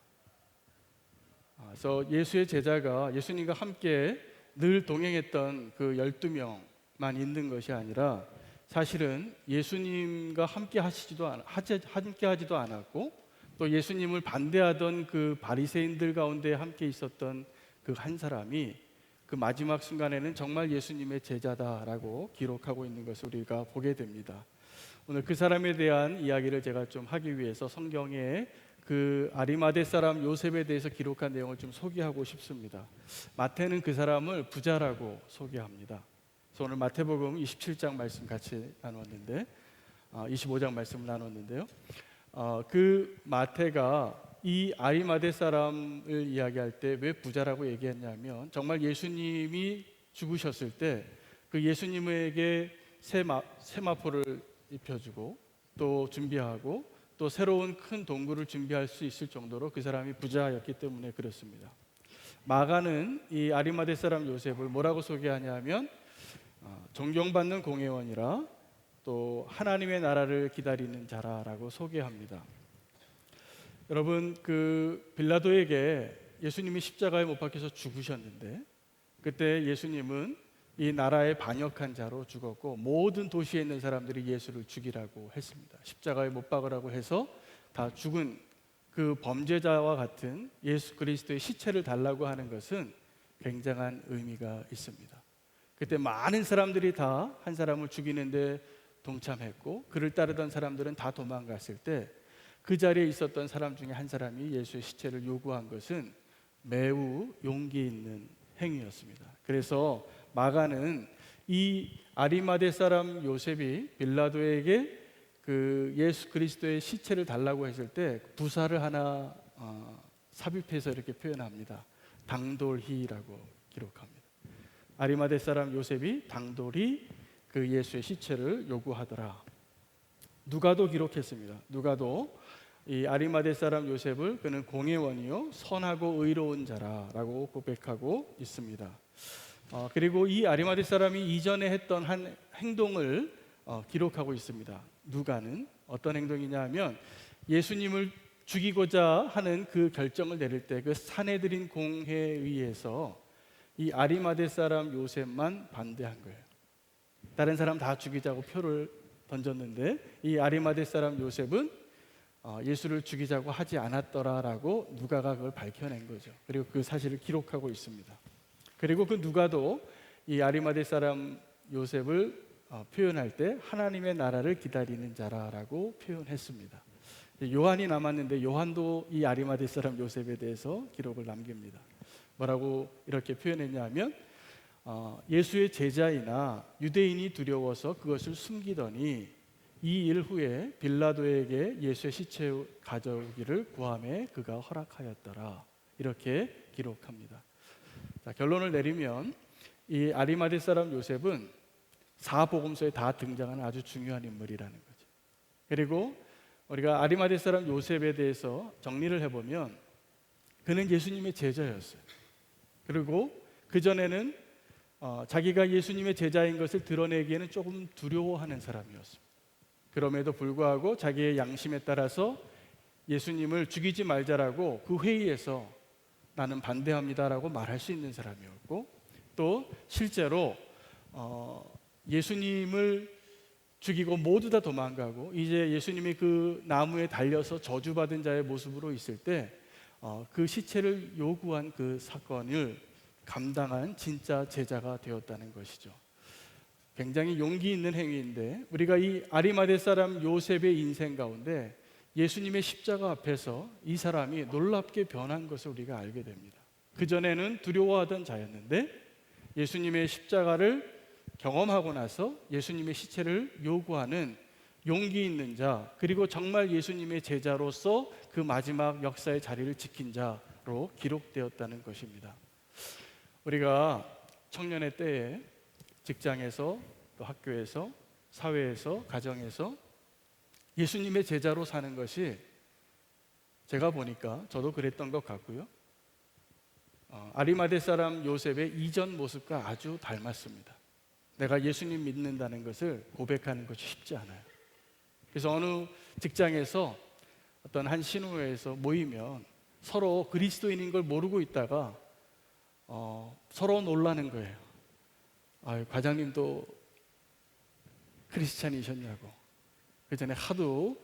그래서 예수의 제자가 예수님과 함께 늘 동행했던 그 12명만 있는 것이 아니라 사실은 예수님과 함께 하지도 않았고 또 예수님을 반대하던 그 바리새인들 가운데 함께 있었던 그 한 사람이 그 마지막 순간에는 정말 예수님의 제자다라고 기록하고 있는 것을 우리가 보게 됩니다. 오늘 그 사람에 대한 이야기를 제가 좀 하기 위해서 성경에 그 아리마대 사람 요셉에 대해서 기록한 내용을 좀 소개하고 싶습니다. 마태는 그 사람을 부자라고 소개합니다. 그래서 오늘 마태복음 27장 말씀 같이 나눴는데 25장 말씀을 나눴는데요. 그 마태가 이 아리마대 사람을 이야기할 때 왜 부자라고 얘기했냐면, 정말 예수님이 죽으셨을 때 그 예수님에게 세마포를 입혀주고 또 준비하고 또 새로운 큰 동굴을 준비할 수 있을 정도로 그 사람이 부자였기 때문에 그렇습니다. 마가는 이 아리마대 사람 요셉을 뭐라고 소개하냐면 존경받는 공회원이라 또 하나님의 나라를 기다리는 자라라고 소개합니다. 여러분, 그 빌라도에게 예수님이 십자가에 못 박혀서 죽으셨는데 그때 예수님은 이 나라에 반역한 자로 죽었고 모든 도시에 있는 사람들이 예수를 죽이라고 했습니다. 십자가에 못 박으라고 해서 다 죽은 그 범죄자와 같은 예수 그리스도의 시체를 달라고 하는 것은 굉장한 의미가 있습니다. 그때 많은 사람들이 다 한 사람을 죽이는데 동참했고 그를 따르던 사람들은 다 도망갔을 때 그 자리에 있었던 사람 중에 한 사람이 예수의 시체를 요구한 것은 매우 용기 있는 행위였습니다. 그래서 마가는 이 아리마대 사람 요셉이 빌라도에게 그 예수 그리스도의 시체를 달라고 했을 때 부사를 하나 삽입해서 이렇게 표현합니다. 당돌히라고 기록합니다. 아리마대 사람 요셉이 당돌히 그 예수의 시체를 요구하더라. 누가도 기록했습니다. 누가도 이 아리마대 사람 요셉을 그는 공회원이요 선하고 의로운 자라라고 고백하고 있습니다. 그리고 이 아리마대 사람이 이전에 했던 한 행동을 기록하고 있습니다. 누가는 어떤 행동이냐 하면 예수님을 죽이고자 하는 그 결정을 내릴 때 그 산헤드린 공회의에서 이 아리마대 사람 요셉만 반대한 거예요. 다른 사람 다 죽이자고 표를 던졌는데 이 아리마대 사람 요셉은 예수를 죽이자고 하지 않았더라라고 누가가 그걸 밝혀낸 거죠. 그리고 그 사실을 기록하고 있습니다. 그리고 그 누가도 이 아리마대 사람 요셉을 표현할 때 하나님의 나라를 기다리는 자라라고 표현했습니다. 요한이 남았는데 요한도 이 아리마대 사람 요셉에 대해서 기록을 남깁니다. 뭐라고 이렇게 표현했냐면 예수의 제자이나 유대인이 두려워서 그것을 숨기더니 이 일 후에 빌라도에게 예수의 시체 가져오기를 구하매 그가 허락하였더라. 이렇게 기록합니다. 자, 결론을 내리면 이 아리마대 사람 요셉은 사복음서에 다 등장하는 아주 중요한 인물이라는 거죠. 그리고 우리가 아리마대 사람 요셉에 대해서 정리를 해보면 그는 예수님의 제자였어요. 그리고 그전에는 자기가 예수님의 제자인 것을 드러내기에는 조금 두려워하는 사람이었습니다. 그럼에도 불구하고 자기의 양심에 따라서 예수님을 죽이지 말자라고 그 회의에서 나는 반대합니다라고 말할 수 있는 사람이었고 또 실제로 예수님을 죽이고 모두 다 도망가고 이제 예수님이 그 나무에 달려서 저주받은 자의 모습으로 있을 때 그 시체를 요구한 그 사건을 감당한 진짜 제자가 되었다는 것이죠. 굉장히 용기 있는 행위인데 우리가 이 아리마대 사람 요셉의 인생 가운데 예수님의 십자가 앞에서 이 사람이 놀랍게 변한 것을 우리가 알게 됩니다. 그전에는 두려워하던 자였는데 예수님의 십자가를 경험하고 나서 예수님의 시체를 요구하는 용기 있는 자, 그리고 정말 예수님의 제자로서 그 마지막 역사의 자리를 지킨 자로 기록되었다는 것입니다. 우리가 청년의 때에 직장에서 또 학교에서 사회에서 가정에서 예수님의 제자로 사는 것이 제가 보니까 저도 그랬던 것 같고요. 아리마대 사람 요셉의 이전 모습과 아주 닮았습니다. 내가 예수님 믿는다는 것을 고백하는 것이 쉽지 않아요. 그래서 어느 직장에서 어떤 한 신우회에서 모이면 서로 그리스도인인 걸 모르고 있다가 서로 놀라는 거예요. 과장님도 크리스찬이셨냐고. 그 전에 하도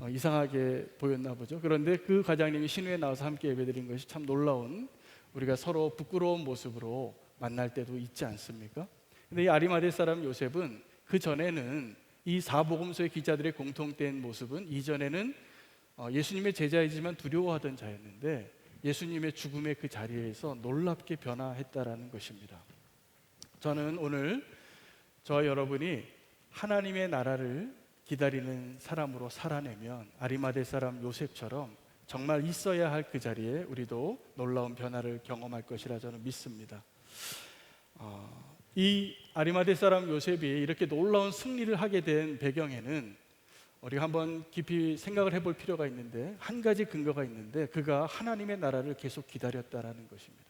이상하게 보였나 보죠. 그런데 그 과장님이 신우에 나와서 함께 예배드린 것이 참 놀라운, 우리가 서로 부끄러운 모습으로 만날 때도 있지 않습니까? 근데 이 아리마대 사람 요셉은 그 전에는, 이 사복음서의 기자들의 공통된 모습은 이전에는 예수님의 제자이지만 두려워하던 자였는데 예수님의 죽음의 그 자리에서 놀랍게 변화했다라는 것입니다. 저는 오늘 저와 여러분이 하나님의 나라를 기다리는 사람으로 살아내면 아리마대 사람 요셉처럼 정말 있어야 할 그 자리에 우리도 놀라운 변화를 경험할 것이라 저는 믿습니다. 이 아리마대 사람 요셉이 이렇게 놀라운 승리를 하게 된 배경에는 우리가 한번 깊이 생각을 해볼 필요가 있는데, 한 가지 근거가 있는데 그가 하나님의 나라를 계속 기다렸다라는 것입니다.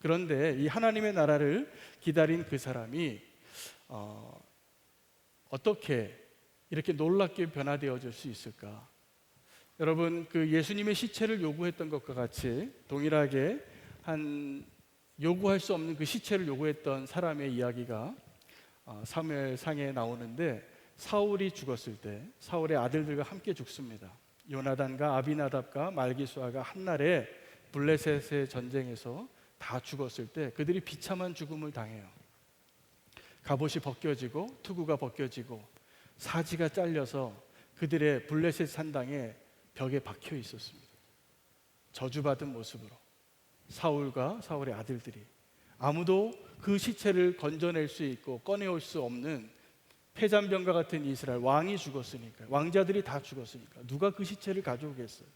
그런데 이 하나님의 나라를 기다린 그 사람이 어떻게 이렇게 놀랍게 변화되어질 수 있을까? 여러분, 그 예수님의 시체를 요구했던 것과 같이 동일하게 요구할 수 없는 그 시체를 요구했던 사람의 이야기가 사무엘상에 나오는데, 사울이 죽었을 때 사울의 아들들과 함께 죽습니다. 요나단과 아비나답과 말기수아가 한날에 블레셋의 전쟁에서 다 죽었을 때 그들이 비참한 죽음을 당해요. 갑옷이 벗겨지고 투구가 벗겨지고 사지가 잘려서 그들의 블레셋 산당에 벽에 박혀 있었습니다. 저주받은 모습으로 사울과 사울의 아들들이, 아무도 그 시체를 건져낼 수 있고 꺼내올 수 없는 폐잔병과 같은 이스라엘, 왕이 죽었으니까, 왕자들이 다 죽었으니까 누가 그 시체를 가져오겠어요?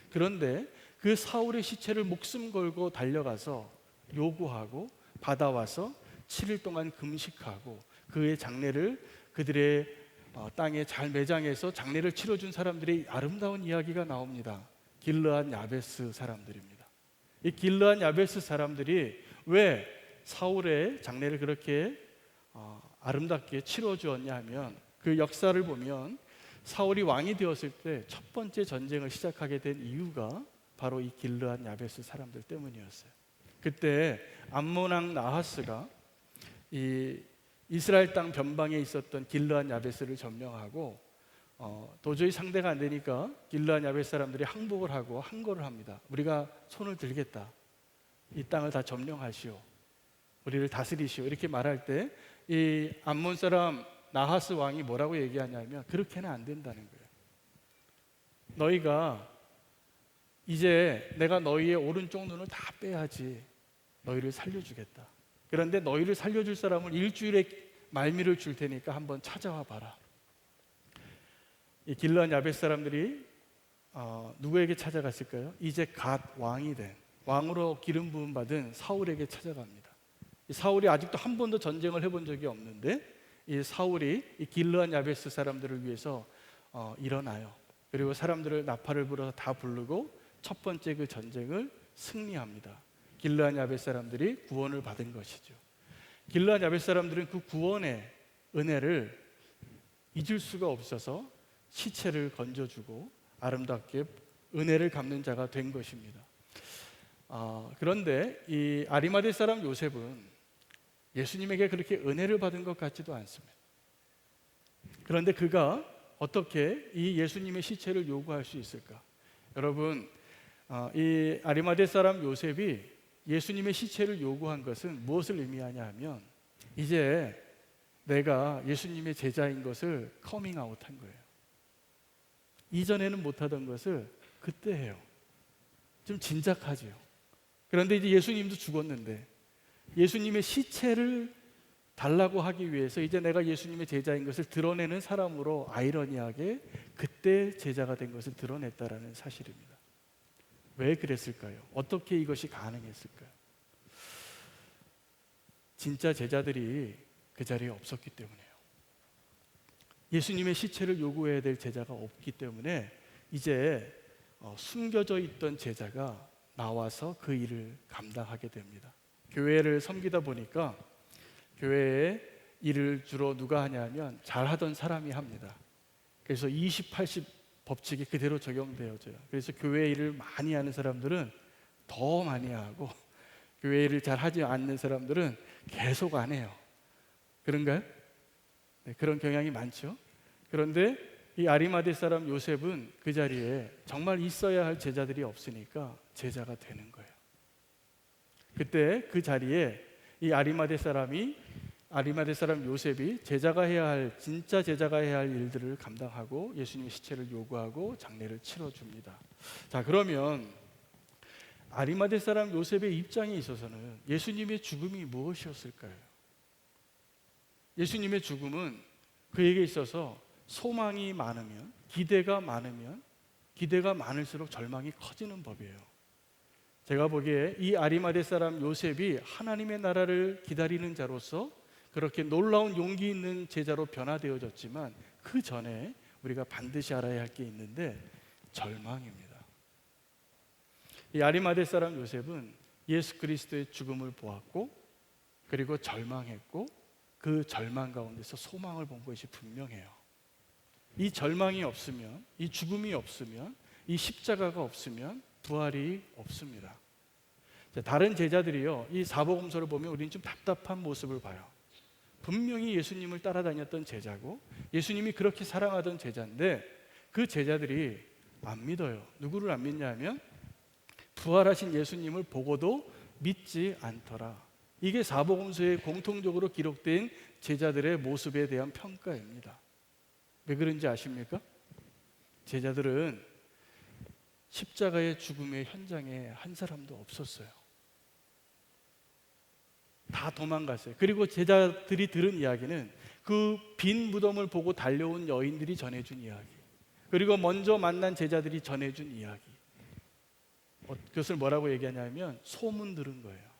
그런데 그 사울의 시체를 목숨 걸고 달려가서 요구하고 받아와서 7일 동안 금식하고 그의 장례를 그들의 땅에 잘 매장해서 장례를 치러준 사람들의 아름다운 이야기가 나옵니다. 길르앗 야베스 사람들입니다. 이 길르앗 야베스 사람들이 왜 사울의 장례를 그렇게 아름답게 치러주었냐 하면, 그 역사를 보면 사울이 왕이 되었을 때 첫 번째 전쟁을 시작하게 된 이유가 바로 이 길르앗 야베스 사람들 때문이었어요. 그때 암몬 왕 나하스가 이 이스라엘 땅 변방에 있었던 길르앗 야베스를 점령하고 도저히 상대가 안 되니까 길르앗 야베스 사람들이 항복을 하고 항거를 합니다. 우리가 손을 들겠다. 이 땅을 다 점령하시오. 우리를 다스리시오. 이렇게 말할 때 이 암몬 사람 나하스 왕이 뭐라고 얘기하냐면, 그렇게는 안 된다는 거예요. 너희가 이제 내가 너희의 오른쪽 눈을 다 빼야지 너희를 살려주겠다. 그런데 너희를 살려줄 사람을 일주일에 말미를 줄 테니까 한번 찾아와 봐라. 이 길르앗 야베스 사람들이 누구에게 찾아갔을까요? 이제 갓 왕이 된, 왕으로 기름 부음 받은 사울에게 찾아갑니다. 이 사울이 아직도 한 번도 전쟁을 해본 적이 없는데 이 사울이 이 길르앗 야베스 사람들을 위해서 일어나요. 그리고 사람들을 나팔을 불어서 다 부르고 첫 번째 그 전쟁을 승리합니다. 길르앗 야베스 사람들이 구원을 받은 것이죠. 길르앗 야베스 사람들은 그 구원의 은혜를 잊을 수가 없어서 시체를 건져주고 아름답게 은혜를 갚는 자가 된 것입니다. 그런데 이 아리마대 사람 요셉은 예수님에게 그렇게 은혜를 받은 것 같지도 않습니다. 그런데 그가 어떻게 이 예수님의 시체를 요구할 수 있을까? 여러분, 이 아리마대 사람 요셉이 예수님의 시체를 요구한 것은 무엇을 의미하냐 하면, 이제 내가 예수님의 제자인 것을 커밍아웃한 거예요. 이전에는 못하던 것을 그때 해요. 좀 진작하죠. 그런데 이제 예수님도 죽었는데 예수님의 시체를 달라고 하기 위해서 이제 내가 예수님의 제자인 것을 드러내는 사람으로 아이러니하게 그때 제자가 된 것을 드러냈다라는 사실입니다. 왜 그랬을까요? 어떻게 이것이 가능했을까요? 진짜 제자들이 그 자리에 없었기 때문이에요. 예수님의 시체를 요구해야 될 제자가 없기 때문에 이제 숨겨져 있던 제자가 나와서 그 일을 감당하게 됩니다. 교회를 섬기다 보니까 교회의 일을 주로 누가 하냐면 잘하던 사람이 합니다. 그래서 20-80 법칙이 그대로 적용되어져요. 그래서 교회 일을 많이 하는 사람들은 더 많이 하고 교회 일을 잘 하지 않는 사람들은 계속 안 해요. 그런가요? 네, 그런 경향이 많죠. 그런데 이 아리마대 사람 요셉은 그 자리에 정말 있어야 할 제자들이 없으니까 제자가 되는 거예요. 그때 그 자리에 이 아리마대 사람 요셉이 제자가 해야 할, 진짜 제자가 해야 할 일들을 감당하고 예수님의 시체를 요구하고 장례를 치러줍니다. 자, 그러면 아리마대 사람 요셉의 입장에 있어서는 예수님의 죽음이 무엇이었을까요? 예수님의 죽음은 그에게 있어서 소망이 많으면, 기대가 많을수록 절망이 커지는 법이에요. 제가 보기에 이 아리마대 사람 요셉이 하나님의 나라를 기다리는 자로서 그렇게 놀라운 용기 있는 제자로 변화되어졌지만 그 전에 우리가 반드시 알아야 할 게 있는데 절망입니다. 이 아리마대 사람 요셉은 예수 그리스도의 죽음을 보았고 그리고 절망했고 그 절망 가운데서 소망을 본 것이 분명해요. 이 절망이 없으면, 이 죽음이 없으면, 이 십자가가 없으면 부활이 없습니다. 자, 다른 제자들이요, 이 사복음서를 보면 우리는 좀 답답한 모습을 봐요. 분명히 예수님을 따라다녔던 제자고 예수님이 그렇게 사랑하던 제자인데 그 제자들이 안 믿어요. 누구를 안 믿냐 하면 부활하신 예수님을 보고도 믿지 않더라. 이게 사복음서에 공통적으로 기록된 제자들의 모습에 대한 평가입니다. 왜 그런지 아십니까? 제자들은 십자가의 죽음의 현장에 한 사람도 없었어요. 다 도망갔어요. 그리고 제자들이 들은 이야기는 그 빈 무덤을 보고 달려온 여인들이 전해준 이야기, 그리고 먼저 만난 제자들이 전해준 이야기, 그것을 뭐라고 얘기하냐면 소문 들은 거예요.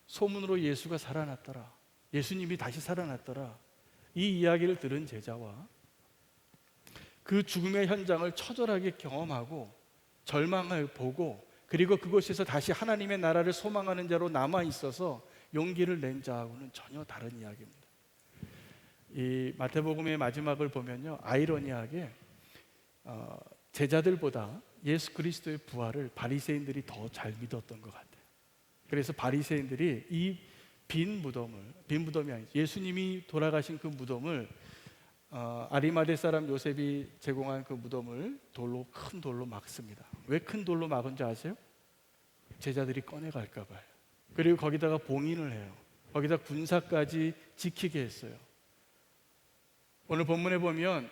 소문으로 예수가 살아났더라, 예수님이 다시 살아났더라. 이 이야기를 들은 제자와 그 죽음의 현장을 처절하게 경험하고 절망을 보고 그리고 그곳에서 다시 하나님의 나라를 소망하는 자로 남아 있어서 용기를 낸 자하고는 전혀 다른 이야기입니다. 이 마태복음의 마지막을 보면요, 아이러니하게 제자들보다 예수 그리스도의 부활을 바리새인들이 더 잘 믿었던 것 같아요. 그래서 바리새인들이 이 빈 무덤이 아니죠, 예수님이 돌아가신 그 무덤을 아리마대 사람 요셉이 제공한 그 무덤을 큰 돌로 막습니다. 왜 큰 돌로 막은 줄 아세요? 제자들이 꺼내갈까 봐요. 그리고 거기다가 봉인을 해요. 거기다 군사까지 지키게 했어요. 오늘 본문에 보면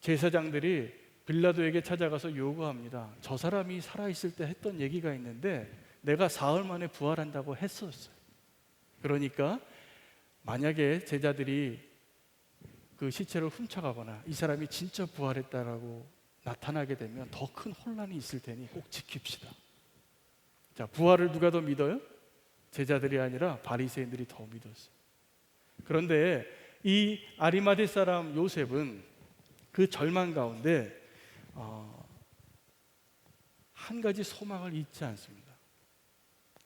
제사장들이 빌라도에게 찾아가서 요구합니다. 저 사람이 살아있을 때 했던 얘기가 있는데 내가 사흘 만에 부활한다고 했었어요. 그러니까 만약에 제자들이 그 시체를 훔쳐가거나 이 사람이 진짜 부활했다라고 나타나게 되면 더 큰 혼란이 있을 테니 꼭 지킵시다. 자, 부활을 누가 더 믿어요? 제자들이 아니라 바리새인들이 더 믿었어요. 그런데 이 아리마대 사람 요셉은 그 절망 가운데 한 가지 소망을 잊지 않습니다.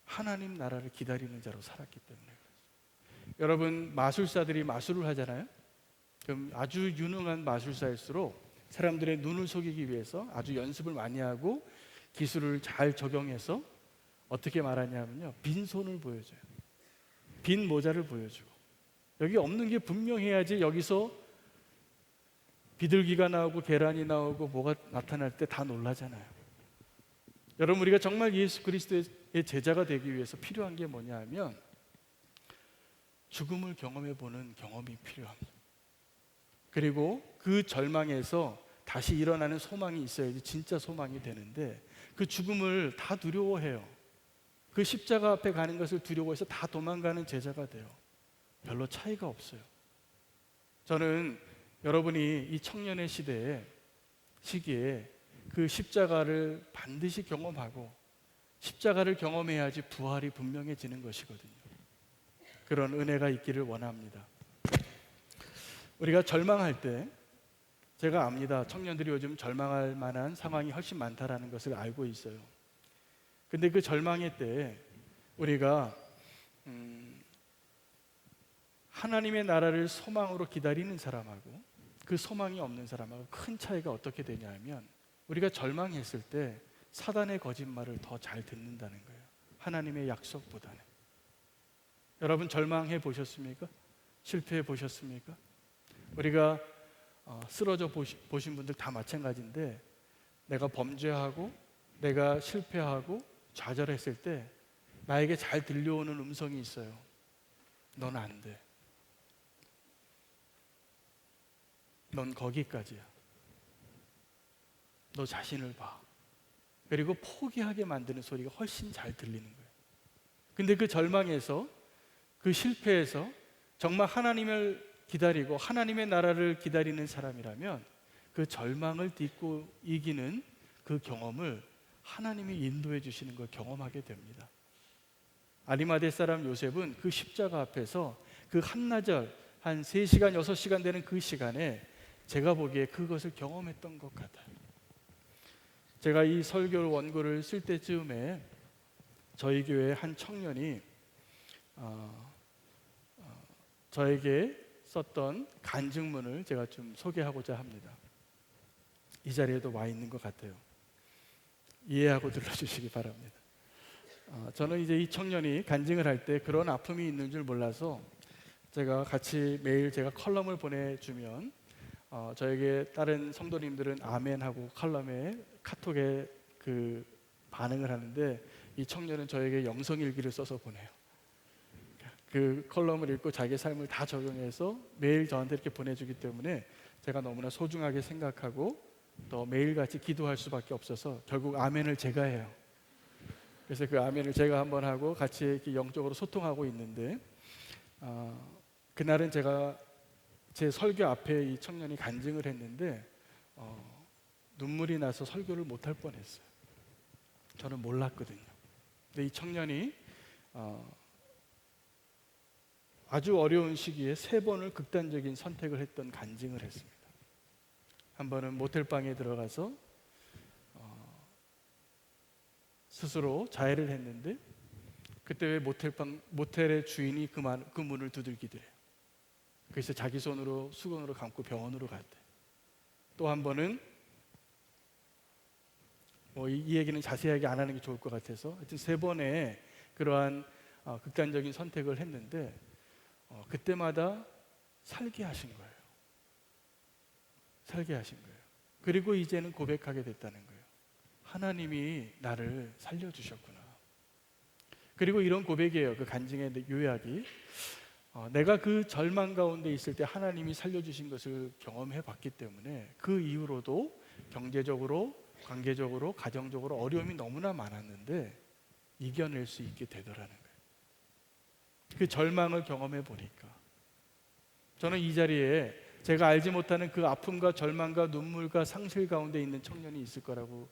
하나님 나라를 기다리는 자로 살았기 때문에 그렇습니다. 여러분, 마술사들이 마술을 하잖아요. 그럼 아주 유능한 마술사일수록 사람들의 눈을 속이기 위해서 아주 연습을 많이 하고 기술을 잘 적용해서 어떻게 말하냐면요, 빈손을 보여줘요. 빈 모자를 보여주고 여기 없는 게 분명해야지 여기서 비둘기가 나오고 계란이 나오고 뭐가 나타날 때 다 놀라잖아요. 여러분, 우리가 정말 예수 그리스도의 제자가 되기 위해서 필요한 게 뭐냐 하면 죽음을 경험해 보는 경험이 필요합니다. 그리고 그 절망에서 다시 일어나는 소망이 있어야지 진짜 소망이 되는데 그 죽음을 다 두려워해요. 그 십자가 앞에 가는 것을 두려워해서 다 도망가는 제자가 돼요. 별로 차이가 없어요. 저는 여러분이 이 청년의 시기에 그 십자가를 반드시 경험하고 십자가를 경험해야지 부활이 분명해지는 것이거든요. 그런 은혜가 있기를 원합니다. 우리가 절망할 때 제가 압니다. 청년들이 요즘 절망할 만한 상황이 훨씬 많다라는 것을 알고 있어요. 근데 그 절망의 때 우리가 하나님의 나라를 소망으로 기다리는 사람하고 그 소망이 없는 사람하고 큰 차이가 어떻게 되냐면 우리가 절망했을 때 사단의 거짓말을 더 잘 듣는다는 거예요. 하나님의 약속보다는. 여러분 절망해 보셨습니까? 실패해 보셨습니까? 우리가 쓰러져 보신 분들 다 마찬가지인데 내가 범죄하고 내가 실패하고 좌절했을 때 나에게 잘 들려오는 음성이 있어요. 넌 안 돼. 넌 거기까지야. 너 자신을 봐. 그리고 포기하게 만드는 소리가 훨씬 잘 들리는 거예요. 근데 그 절망에서 그 실패에서 정말 하나님을 기다리고 하나님의 나라를 기다리는 사람이라면 그 절망을 딛고 이기는 그 경험을 하나님이 인도해 주시는 걸 경험하게 됩니다. 아리마대 사람 요셉은 그 십자가 앞에서 그 한나절 한 3시간 6시간 되는 그 시간에 제가 보기에 그것을 경험했던 것 같아요. 제가 이 설교 원고를 쓸 때쯤에 저희 교회 한 청년이 저에게 썼던 간증문을 제가 좀 소개하고자 합니다. 이 자리에도 와 있는 것 같아요. 이해하고 들어주시기 바랍니다. 저는 이제 이 청년이 간증을 할 때 그런 아픔이 있는 줄 몰라서 제가 같이 매일 제가 컬럼을 보내주면 저에게 다른 성도님들은 아멘하고 컬럼에 카톡에 그 반응을 하는데 이 청년은 저에게 영성일기를 써서 보내요. 그 컬럼을 읽고 자기의 삶을 다 적용해서 매일 저한테 이렇게 보내주기 때문에 제가 너무나 소중하게 생각하고 또 매일같이 기도할 수밖에 없어서 결국 아멘을 제가 해요. 그래서 그 아멘을 제가 한번 하고 같이 이렇게 영적으로 소통하고 있는데 그날은 제가 제 설교 앞에 이 청년이 간증을 했는데 눈물이 나서 설교를 못할 뻔했어요. 저는 몰랐거든요. 근데 이 청년이 아주 어려운 시기에 3번을 극단적인 선택을 했던 간증을 했습니다. 한 번은 모텔방에 들어가서 스스로 자해를 했는데 그때 왜 모텔의 주인이 그 문을 두들기더래요. 그래서 자기 손으로 수건으로 감고 병원으로 갔대. 또 한 번은 이 얘기는 자세하게 안 하는 게 좋을 것 같아서 하여튼 3번의 그러한 극단적인 선택을 했는데 그때마다 살게 하신 거예요. 살게 하신 거예요. 그리고 이제는 고백하게 됐다는 거예요. 하나님이 나를 살려주셨구나. 그리고 이런 고백이에요. 그 간증의 요약이 내가 그 절망 가운데 있을 때 하나님이 살려주신 것을 경험해 봤기 때문에 그 이후로도 경제적으로, 관계적으로, 가정적으로 어려움이 너무나 많았는데 이겨낼 수 있게 되더라는 거예요. 그 절망을 경험해 보니까 저는 이 자리에 제가 알지 못하는 그 아픔과 절망과 눈물과 상실 가운데 있는 청년이 있을 거라고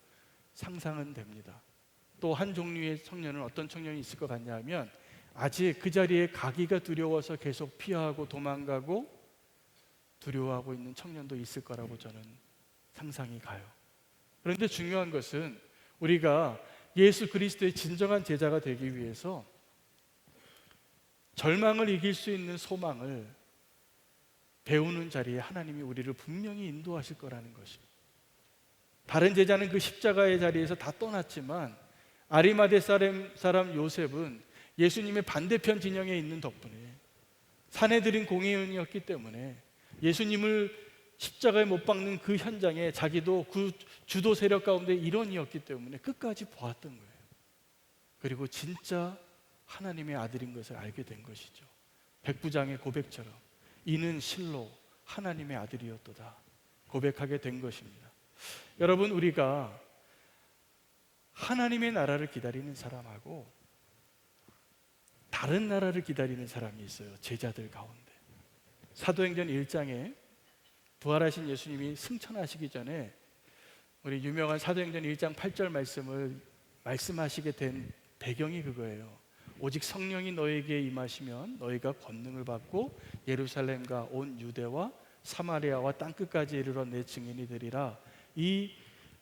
상상은 됩니다. 또 한 종류의 청년은 어떤 청년이 있을 것 같냐 하면 아직 그 자리에 가기가 두려워서 계속 피하고 도망가고 두려워하고 있는 청년도 있을 거라고 저는 상상이 가요. 그런데 중요한 것은 우리가 예수 그리스도의 진정한 제자가 되기 위해서 절망을 이길 수 있는 소망을 배우는 자리에 하나님이 우리를 분명히 인도하실 거라는 것입니다. 다른 제자는 그 십자가의 자리에서 다 떠났지만 아리마대 사람 요셉은 예수님의 반대편 진영에 있는 덕분에 사내들인 공회원이었기 때문에 예수님을 십자가에 못 박는 그 현장에 자기도 그 주도 세력 가운데 일원이었기 때문에 끝까지 보았던 거예요. 그리고 진짜 하나님의 아들인 것을 알게 된 것이죠. 백부장의 고백처럼 이는 실로 하나님의 아들이었도다 고백하게 된 것입니다. 여러분, 우리가 하나님의 나라를 기다리는 사람하고 다른 나라를 기다리는 사람이 있어요. 제자들 가운데. 사도행전 1장에 부활하신 예수님이 승천하시기 전에 우리 유명한 사도행전 1장 8절 말씀을 말씀하시게 된 배경이 그거예요. 오직 성령이 너에게 임하시면 너희가 권능을 받고 예루살렘과 온 유대와 사마리아와 땅끝까지 이르러 내 증인이 되리라. 이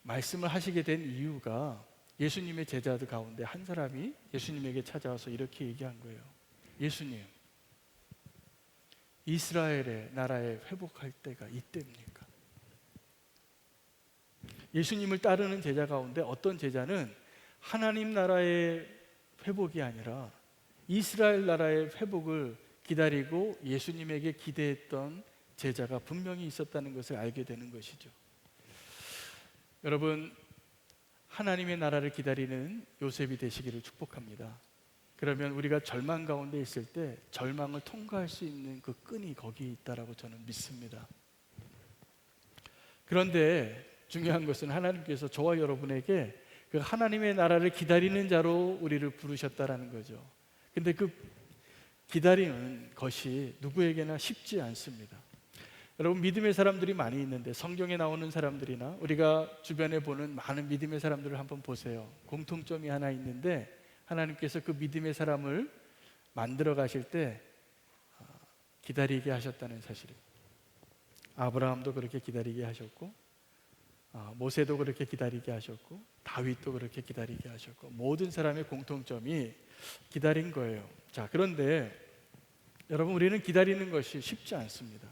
말씀을 하시게 된 이유가 예수님의 제자들 가운데 한 사람이 예수님에게 찾아와서 이렇게 얘기한 거예요. 예수님, 이스라엘의 나라에 회복할 때가 이때입니까? 예수님을 따르는 제자 가운데 어떤 제자는 하나님 나라의 회복이 아니라 이스라엘 나라의 회복을 기다리고 예수님에게 기대했던 제자가 분명히 있었다는 것을 알게 되는 것이죠. 여러분, 하나님의 나라를 기다리는 요셉이 되시기를 축복합니다. 그러면 우리가 절망 가운데 있을 때 절망을 통과할 수 있는 그 끈이 거기에 있다라고 저는 믿습니다. 그런데 중요한 것은 하나님께서 저와 여러분에게 그 하나님의 나라를 기다리는 자로 우리를 부르셨다라는 거죠. 근데 그 기다리는 것이 누구에게나 쉽지 않습니다. 여러분, 믿음의 사람들이 많이 있는데 성경에 나오는 사람들이나 우리가 주변에 보는 많은 믿음의 사람들을 한번 보세요. 공통점이 하나 있는데 하나님께서 그 믿음의 사람을 만들어 가실 때 기다리게 하셨다는 사실입니다. 아브라함도 그렇게 기다리게 하셨고, 모세도 그렇게 기다리게 하셨고, 다윗도 그렇게 기다리게 하셨고, 모든 사람의 공통점이 기다린 거예요. 자, 그런데 여러분, 우리는 기다리는 것이 쉽지 않습니다.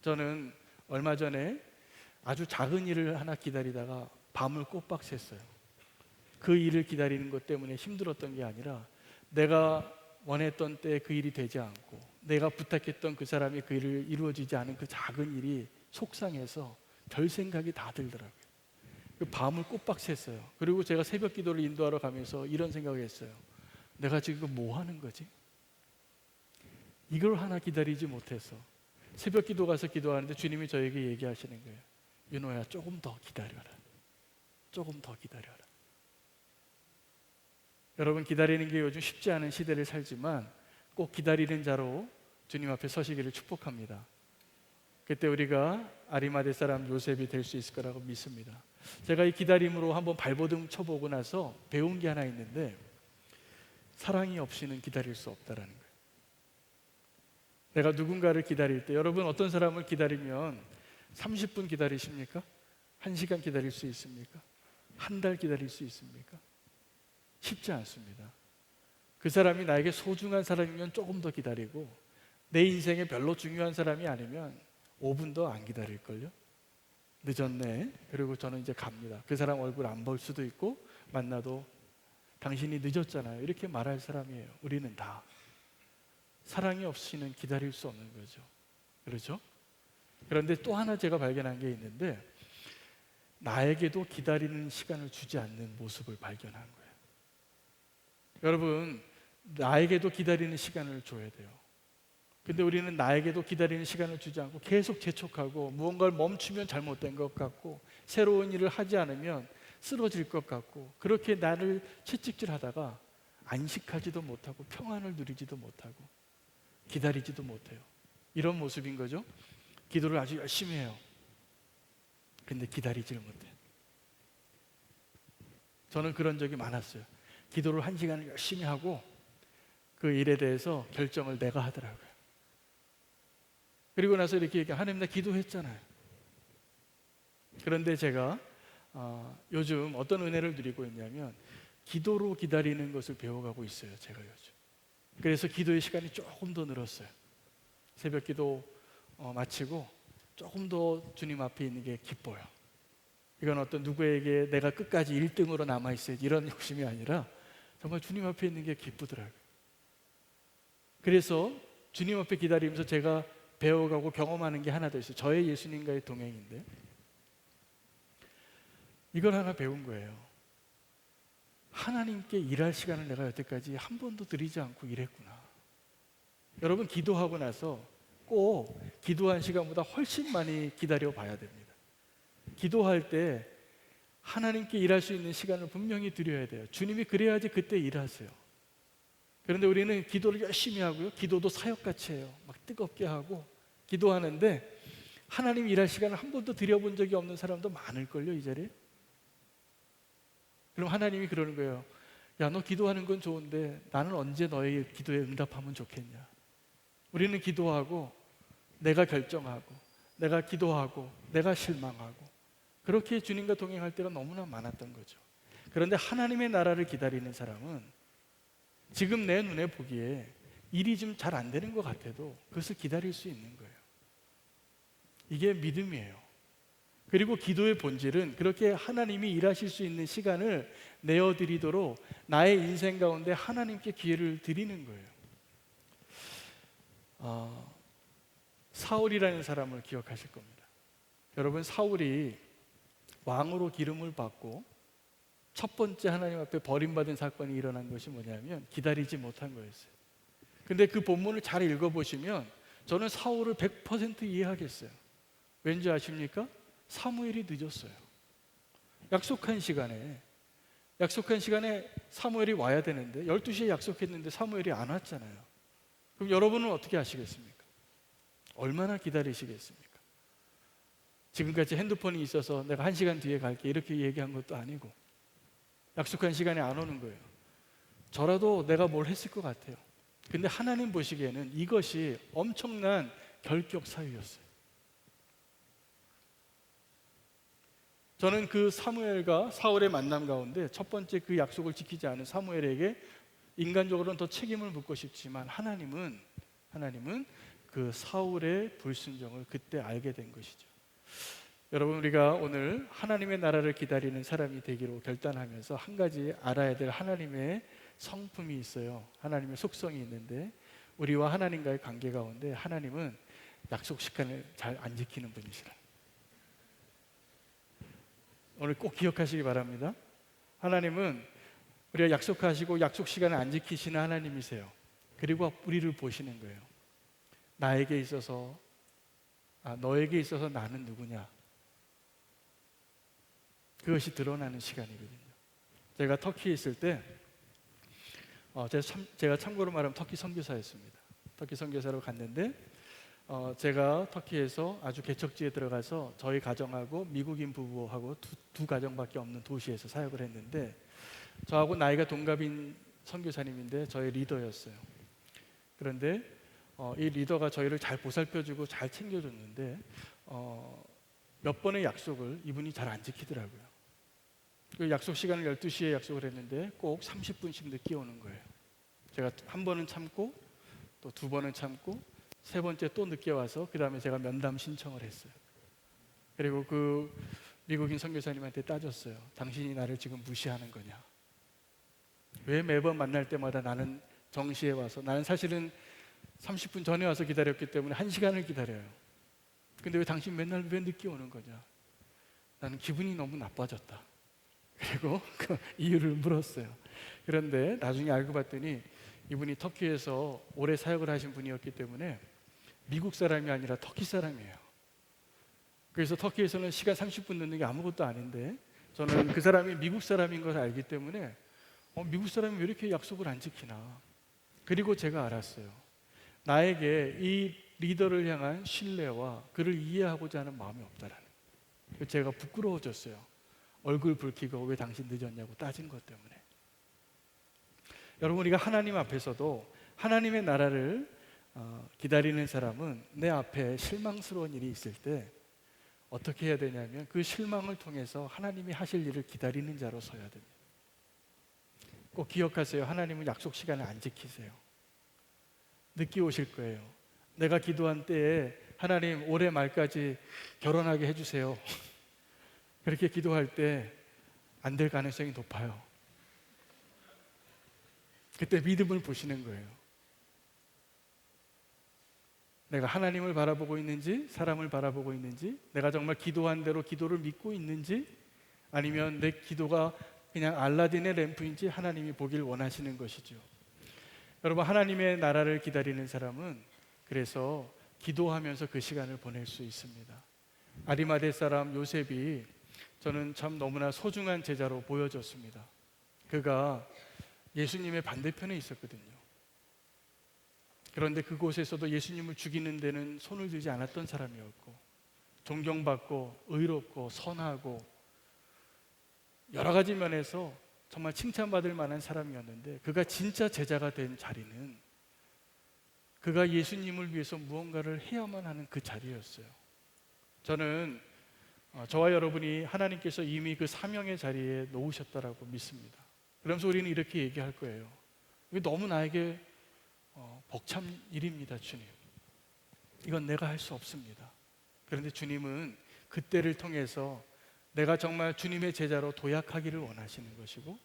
저는 얼마 전에 아주 작은 일을 하나 기다리다가 밤을 꼬박 샜어요. 그 일을 기다리는 것 때문에 힘들었던 게 아니라 내가 원했던 때 그 일이 되지 않고 내가 부탁했던 그 사람이 그 일을 이루어지지 않은 그 작은 일이 속상해서 별 생각이 다 들더라고요. 그 밤을 꼬박 샜어요. 그리고 제가 새벽 기도를 인도하러 가면서 이런 생각을 했어요. 내가 지금 뭐 하는 거지? 이걸 하나 기다리지 못해서 새벽 기도 가서 기도하는데 주님이 저에게 얘기하시는 거예요. 윤호야, 조금 더 기다려라. 조금 더 기다려라. 여러분, 기다리는 게 요즘 쉽지 않은 시대를 살지만 꼭 기다리는 자로 주님 앞에 서시기를 축복합니다. 그때 우리가 아리마대 사람 요셉이 될 수 있을 거라고 믿습니다. 제가 이 기다림으로 한번 발버둥 쳐보고 나서 배운 게 하나 있는데, 사랑이 없이는 기다릴 수 없다라는 거예요. 내가 누군가를 기다릴 때, 여러분 어떤 사람을 기다리면 30분 기다리십니까? 1시간 기다릴 수 있습니까? 한 달 기다릴 수 있습니까? 쉽지 않습니다. 그 사람이 나에게 소중한 사람이면 조금 더 기다리고, 내 인생에 별로 중요한 사람이 아니면 5분도 안 기다릴걸요? 늦었네. 그리고 저는 이제 갑니다. 그 사람 얼굴 안 볼 수도 있고, 만나도 당신이 늦었잖아요, 이렇게 말할 사람이에요. 우리는 다 사랑이 없이는 기다릴 수 없는 거죠. 그렇죠? 그런데 또 하나 제가 발견한 게 있는데, 나에게도 기다리는 시간을 주지 않는 모습을 발견한 거예요. 여러분, 나에게도 기다리는 시간을 줘야 돼요. 근데 우리는 나에게도 기다리는 시간을 주지 않고 계속 재촉하고, 무언가를 멈추면 잘못된 것 같고, 새로운 일을 하지 않으면 쓰러질 것 같고, 그렇게 나를 채찍질하다가 안식하지도 못하고 평안을 누리지도 못하고 기다리지도 못해요. 이런 모습인 거죠. 기도를 아주 열심히 해요. 근데 기다리지를 못해요. 저는 그런 적이 많았어요. 기도를 1시간을 열심히 하고 그 일에 대해서 결정을 내가 하더라고요. 그리고 나서 이렇게 얘기해요. 하나님, 나 기도했잖아요. 그런데 제가 요즘 어떤 은혜를 누리고 있냐면, 기도로 기다리는 것을 배워가고 있어요. 제가 요즘. 그래서 기도의 시간이 조금 더 늘었어요. 새벽 기도 마치고 조금 더 주님 앞에 있는 게 기뻐요. 이건 어떤 누구에게 내가 끝까지 1등으로 남아있어야지 이런 욕심이 아니라 정말 주님 앞에 있는 게 기쁘더라고요. 그래서 주님 앞에 기다리면서 제가 배워가고 경험하는 게 하나 더 있어요. 저의 예수님과의 동행인데, 이걸 하나 배운 거예요. 하나님께 일할 시간을 내가 여태까지 한 번도 드리지 않고 일했구나. 여러분, 기도하고 나서 꼭 기도한 시간보다 훨씬 많이 기다려 봐야 됩니다. 기도할 때 하나님께 일할 수 있는 시간을 분명히 드려야 돼요. 주님이 그래야지 그때 일하세요. 그런데 우리는 기도를 열심히 하고요. 기도도 사역같이 해요. 막 뜨겁게 하고 기도하는데 하나님 일할 시간을 한 번도 드려본 적이 없는 사람도 많을걸요, 이 자리에. 그럼 하나님이 그러는 거예요. 야, 너 기도하는 건 좋은데 나는 언제 너의 기도에 응답하면 좋겠냐. 우리는 기도하고 내가 결정하고 내가 기도하고 내가 실망하고 그렇게 주님과 동행할 때가 너무나 많았던 거죠. 그런데 하나님의 나라를 기다리는 사람은 지금 내 눈에 보기에 일이 좀 잘 안 되는 것 같아도 그것을 기다릴 수 있는 거예요. 이게 믿음이에요. 그리고 기도의 본질은 그렇게 하나님이 일하실 수 있는 시간을 내어드리도록 나의 인생 가운데 하나님께 기회를 드리는 거예요. 사울이라는 사람을 기억하실 겁니다. 여러분, 사울이 왕으로 기름을 받고 첫 번째 하나님 앞에 버림받은 사건이 일어난 것이 뭐냐면 기다리지 못한 거였어요. 근데 그 본문을 잘 읽어보시면 저는 사울을 100% 이해하겠어요. 왠지 아십니까? 사무엘이 늦었어요. 약속한 시간에 사무엘이 와야 되는데 12시에 약속했는데 사무엘이 안 왔잖아요. 그럼 여러분은 어떻게 하시겠습니까? 얼마나 기다리시겠습니까? 지금까지 핸드폰이 있어서 내가 1시간 뒤에 갈게 이렇게 얘기한 것도 아니고 약속한 시간에 안 오는 거예요. 저라도 내가 뭘 했을 것 같아요. 근데 하나님 보시기에는 이것이 엄청난 결격 사유였어요. 저는 그 사무엘과 사울의 만남 가운데 첫 번째 그 약속을 지키지 않은 사무엘에게 인간적으로는 더 책임을 묻고 싶지만 하나님은 그 사울의 불순종을 그때 알게 된 것이죠. 여러분, 우리가 오늘 하나님의 나라를 기다리는 사람이 되기로 결단하면서 한 가지 알아야 될 하나님의 성품이 있어요. 하나님의 속성이 있는데 우리와 하나님과의 관계 가운데 하나님은 약속 시간을 잘 안 지키는 분이시라. 오늘 꼭 기억하시기 바랍니다. 하나님은 우리가 약속하시고 약속 시간을 안 지키시는 하나님이세요. 그리고 우리를 보시는 거예요. 나에게 있어서 너에게 있어서 나는 누구냐, 그것이 드러나는 시간이거든요. 제가 터키에 있을 때 제가 참고로 말하면 터키 선교사였습니다. 터키 선교사로 갔는데 제가 터키에서 아주 개척지에 들어가서 저희 가정하고 미국인 부부하고 두 가정밖에 없는 도시에서 사역을 했는데 저하고 나이가 동갑인 선교사님인데 저의 리더였어요. 그런데 이 리더가 저희를 잘 보살펴주고 잘 챙겨줬는데 몇 번의 약속을 이분이 잘 안 지키더라고요. 그 약속 시간을 12시에 약속을 했는데 꼭 30분씩 늦게 오는 거예요. 제가 한 번은 참고 또 두 번은 참고 세 번째 또 늦게 와서 그 다음에 제가 면담 신청을 했어요. 그리고 그 미국인 선교사님한테 따졌어요. 당신이 나를 지금 무시하는 거냐? 왜 매번 만날 때마다 나는 정시에 와서, 나는 사실은 30분 전에 와서 기다렸기 때문에 1시간을 기다려요. 근데 왜 당신 맨날 왜 늦게 오는 거냐? 나는 기분이 너무 나빠졌다. 그리고 그 이유를 물었어요. 그런데 나중에 알고 봤더니 이분이 터키에서 오래 사역을 하신 분이었기 때문에 미국 사람이 아니라 터키 사람이에요. 그래서 터키에서는 시간 30분 늦는 게 아무것도 아닌데 저는 그 사람이 미국 사람인 걸 알기 때문에 미국 사람이 왜 이렇게 약속을 안 지키나. 그리고 제가 알았어요. 나에게 이 리더를 향한 신뢰와 그를 이해하고자 하는 마음이 없다라는 거예요. 제가 부끄러워졌어요. 얼굴 붉히고 왜 당신 늦었냐고 따진 것 때문에. 여러분, 우리가 하나님 앞에서도 하나님의 나라를 기다리는 사람은 내 앞에 실망스러운 일이 있을 때 어떻게 해야 되냐면 그 실망을 통해서 하나님이 하실 일을 기다리는 자로 서야 됩니다. 꼭 기억하세요. 하나님은 약속 시간을 안 지키세요. 늦게 오실 거예요. 내가 기도한 때에 하나님 올해 말까지 결혼하게 해주세요. 그렇게 기도할 때 안 될 가능성이 높아요. 그때 믿음을 보시는 거예요. 내가 하나님을 바라보고 있는지 사람을 바라보고 있는지, 내가 정말 기도한 대로 기도를 믿고 있는지, 아니면 내 기도가 그냥 알라딘의 램프인지 하나님이 보길 원하시는 것이죠. 여러분, 하나님의 나라를 기다리는 사람은 그래서 기도하면서 그 시간을 보낼 수 있습니다. 아리마대 사람 요셉이 저는 참 너무나 소중한 제자로 보여졌습니다. 그가 예수님의 반대편에 있었거든요. 그런데 그곳에서도 예수님을 죽이는 데는 손을 들지 않았던 사람이었고, 존경받고 의롭고 선하고 여러 가지 면에서 정말 칭찬받을 만한 사람이었는데, 그가 진짜 제자가 된 자리는 그가 예수님을 위해서 무언가를 해야만 하는 그 자리였어요. 저는 저와 여러분이 하나님께서 이미 그 사명의 자리에 놓으셨다라고 믿습니다. 그러면서 우리는 이렇게 얘기할 거예요. 이게 너무 나에게 벅찬 일입니다, 주님. 이건 내가 할 수 없습니다. 그런데 주님은 그때를 통해서 내가 정말 주님의 제자로 도약하기를 원하시는 것이고,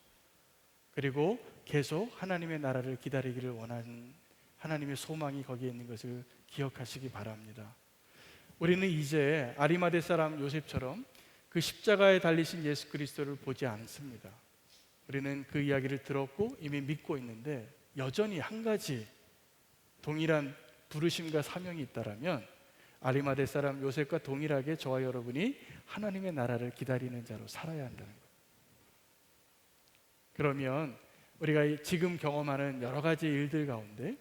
그리고 계속 하나님의 나라를 기다리기를 원하는 하나님의 소망이 거기에 있는 것을 기억하시기 바랍니다. 우리는 이제 아리마대 사람 요셉처럼 그 십자가에 달리신 예수 그리스도를 보지 않습니다. 우리는 그 이야기를 들었고 이미 믿고 있는데, 여전히 한 가지 동일한 부르심과 사명이 있다라면 아리마대 사람 요셉과 동일하게 저와 여러분이 하나님의 나라를 기다리는 자로 살아야 한다는 것. 그러면 우리가 지금 경험하는 여러 가지 일들 가운데